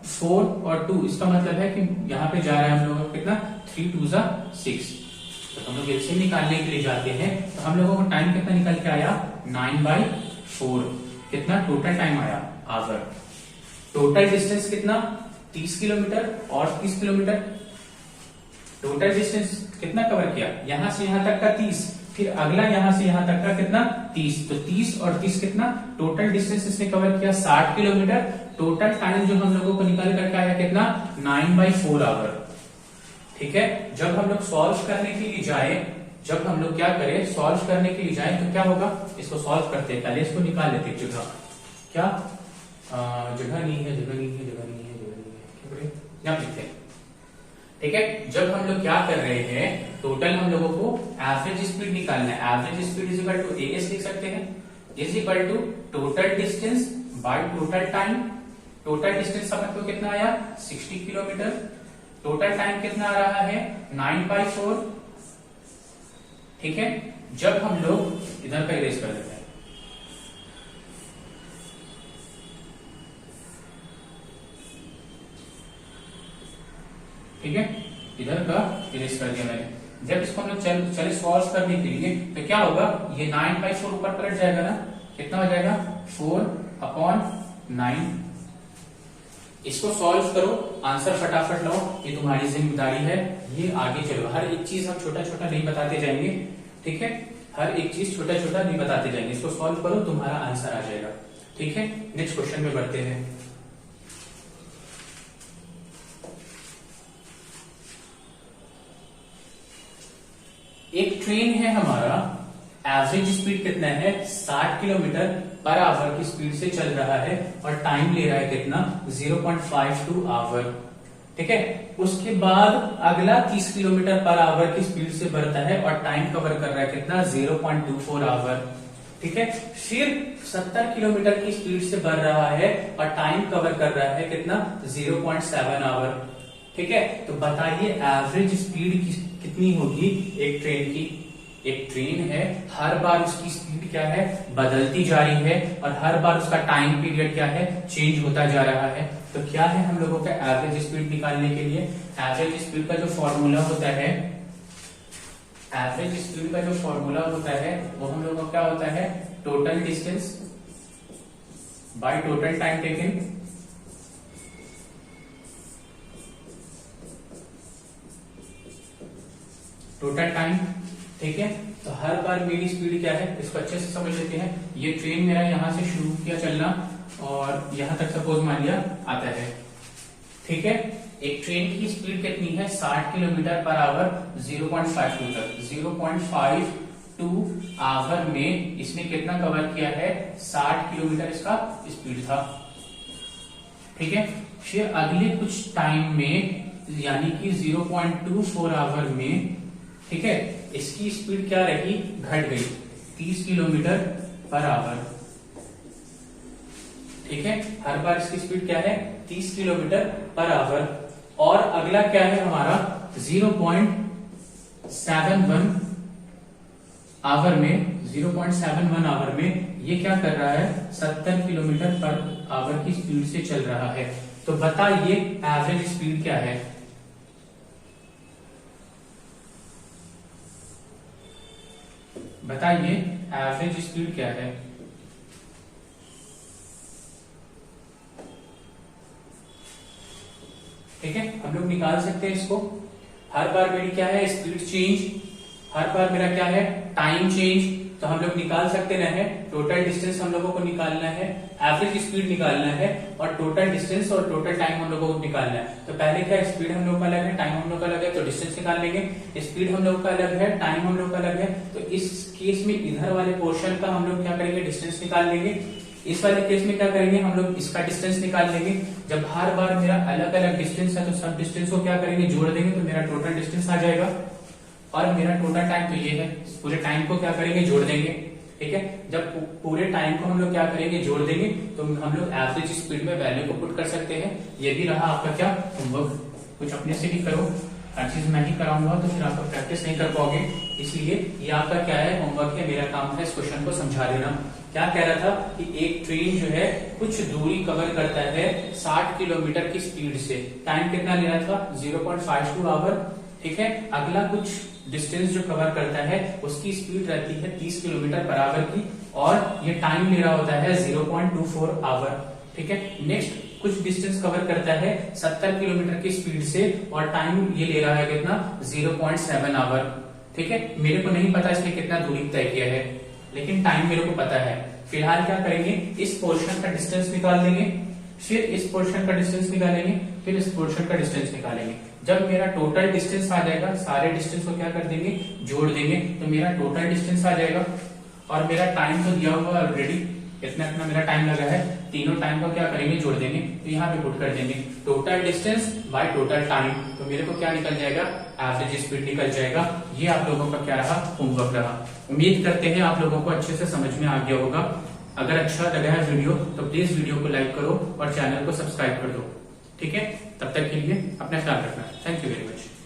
4 और 2, इसका मतलब है कि यहाँ पे जा रहा है हम लोगों का कितना, 3 2 6। तो हम लोग एलसीएम निकालने के लिए जाते हैं, तो हम लोगों को टाइम कितना निकल के आया, 9/4। कितना टोटल टाइम आया, आवर। टोटल डिस्टेंस कितना, 30 किलोमीटर और 30 किलोमीटर। टोटल डिस्टेंस कितना कवर किया, यहां से यहां तक का 30, फिर अगला यहां से यहां तक का कितना, 30। तो 30 और 30 कितना, टोटल डिस्टेंस इसने कवर किया 60 किलोमीटर। टोटल टाइम जो हम लोगों को निकाल करके आया कितना, 9/4 आवर, ठीक है। जब हम लोग सॉल्व करने के लिए जाए, जब हम लोग क्या करें, सॉल्व करने के लिए जाए तो क्या होगा, इसको सॉल्व करते हैं, पहले इसको निकाल लेते हैं। जगह क्या, जगह नहीं है, जगह नहीं है, जगह नहीं है, जगह नहीं है, क्या लिखते हैं, ठीक है। जब हम लोग क्या कर रहे हैं, टोटल हम लोगों को एवरेज स्पीड निकालना है। Average speed is equal to AS लिख सकते हैं, is equal to total distance by total time. Total distance आपको कितना आया, 60 किलोमीटर। टोटल टाइम कितना आ रहा है, 9/4, ठीक है। जब हम लोग इधर का इरेज कर देते हैं, ठीक है, इधर का इरेज कर दिया मैंने। जब इसको हम लोग चले सॉल्व करने के लिए तो क्या होगा, ये 9/4 ऊपर पलट जाएगा ना, कितना हो जाएगा, 4/9। इसको सॉल्व करो, आंसर फटाफट लाओ, ये तुम्हारी जिम्मेदारी है। ये आगे चलो, हर एक चीज हम छोटा छोटा नहीं बताते जाएंगे, ठीक है। हर एक चीज छोटा छोटा नहीं बताते जाएंगे। इसको सॉल्व करो, तुम्हारा आंसर आ जाएगा, ठीक है। नेक्स्ट क्वेश्चन में बढ़ते हैं। एक ट्रेन है हमारा, एवरेज स्पीड कितना है, 60 किलोमीटर पर आवर की स्पीड से चल रहा है और टाइम ले रहा है कितना, 0.52 आवर, ठीक है। उसके बाद अगला 30 किलोमीटर पर आवर की स्पीड से बढ़ता है और टाइम कवर कर रहा है कितना, 0.24 आवर। ठीक है। फिर 70 किलोमीटर की स्पीड से बढ़ रहा है और टाइम कवर कर रहा है कितना, 0.7 आवर। ठीक है। तो बताइए एवरेज स्पीड कितनी होगी एक ट्रेन की। एक ट्रेन है, हर बार उसकी स्पीड क्या है, बदलती जा रही है और हर बार उसका टाइम पीरियड क्या है, चेंज होता जा रहा है। तो क्या है हम लोगों का एवरेज स्पीड निकालने के लिए, एवरेज स्पीड का जो फॉर्मूला होता है, एवरेज स्पीड का जो फॉर्मूला होता है वो हम लोगों का क्या होता है, total distance by total time taken. Total time. ठीक है। तो हर बार मेरी स्पीड क्या है, इसको अच्छे से समझ लेते हैं। ये ट्रेन मेरा यहां से शुरू किया चलना और यहां तक सपोज मान लिया आता है। ठीक है। एक ट्रेन की स्पीड कितनी है, 60 किलोमीटर पर आवर 0.52 तक। 0.52 आवर में इसने कितना कवर किया है, 60 किलोमीटर इसका स्पीड था। ठीक है। फिर अगले कुछ टाइम में यानी कि 0.24 आवर में, ठीक है, इसकी स्पीड क्या रही, घट गई 30 किलोमीटर पर आवर। ठीक है। हर बार इसकी स्पीड क्या है, 30 किलोमीटर पर आवर। और अगला क्या है हमारा, 0.71 आवर में, 0.71 आवर में ये क्या कर रहा है, 70 किलोमीटर पर आवर की स्पीड से चल रहा है। तो बताइए एवरेज स्पीड क्या है। बताइए एवरेज स्पीड क्या है। ठीक है। हम लोग निकाल सकते हैं इसको। हर बार मेरी क्या है, स्पीड चेंज, हर बार मेरा क्या है, टाइम चेंज। तो हम लोग निकाल सकते रहे, टोटल डिस्टेंस हम लोगों को निकालना है, एवरेज स्पीड निकालना है और टोटल डिस्टेंस और टोटल टाइम हम लोगों को निकालना है। तो पहले क्या, स्पीड हम लोग का अलग है, टाइम हम लोग का अलग है, तो डिस्टेंस निकाल लेंगे। स्पीड हम लोग का अलग है, टाइम हम लोग का अलग है, तो इस केस में इधर वाले पोर्शन का हम लोग क्या करेंगे, डिस्टेंस निकाल लेंगे। इस वाले केस में क्या करेंगे, हम लोग इसका डिस्टेंस निकाल लेंगे। जब हर बार मेरा अलग अलग डिस्टेंस है तो सब डिस्टेंस को क्या करेंगे, जोड़ देंगे, तो मेरा टोटल डिस्टेंस आ जाएगा। और मेरा टोटल टाइम तो ये है, पूरे टाइम को क्या करेंगे, जोड़ देंगे। ठीक है। जब पूरे टाइम को हम लोग क्या करेंगे, जोड़ देंगे, तो हम लोग एवरेज स्पीड में वैल्यू को पुट कर सकते हैं। ये भी रहा आपका क्या, होमवर्क। कुछ अपने से भी करो, हर चीज मैं ही कराऊंगा तो फिर आप प्रैक्टिस नहीं कर पाओगे, इसलिए ये आपका क्या है, होमवर्क है। मेरा काम है इस क्वेश्चन को समझा देना। क्या कह रहा था कि एक ट्रेन जो है कुछ दूरी कवर करता है 60 किलोमीटर की स्पीड से, टाइम कितना ले रहा था, 0.52 आवर। ठीक है। अगला कुछ डिस्टेंस जो कवर करता है उसकी स्पीड रहती है 30 किलोमीटर पर आवर की और ये टाइम ले रहा होता है 0.24 आवर। ठीक है। नेक्स्ट कुछ डिस्टेंस कवर करता है 70 किलोमीटर की स्पीड से और टाइम ये ले रहा है कितना, 0.7 आवर। ठीक है। मेरे को नहीं पता इसने कितना दूरी तय किया है, लेकिन टाइम मेरे को पता है। फिलहाल क्या करेंगे, इस पोर्शन का डिस्टेंस निकाल देंगे, फिर इस पोर्शन का डिस्टेंस निकालेंगे, फिर इस पोर्शन का डिस्टेंस निकालेंगे। जब मेरा टोटल डिस्टेंस आ जाएगा, सारे डिस्टेंस को क्या कर देंगे, जोड़ देंगे, तो मेरा टोटल डिस्टेंस आ जाएगा। और मेरा टाइम तो दिया हुआ ऑलरेडी, इतना मेरा टाइम लगा है, तीनों टाइम को क्या करेंगे, जोड़ देंगे, तो यहाँ पे पुट कर देंगे total distance by total time. तो मेरे को क्या निकल जाएगा, एवरेज स्पीड निकल जाएगा। ये आप लोगों का क्या रहा, होमवर्क रहा। उम्मीद करते हैं आप लोगों को अच्छे से समझ में आ गया होगा। अगर अच्छा लगा है वीडियो तो प्लीज वीडियो को लाइक करो और चैनल को सब्सक्राइब कर दो। ठीक है। तब तक के लिए अपना ख्याल रखना। Thank you very much.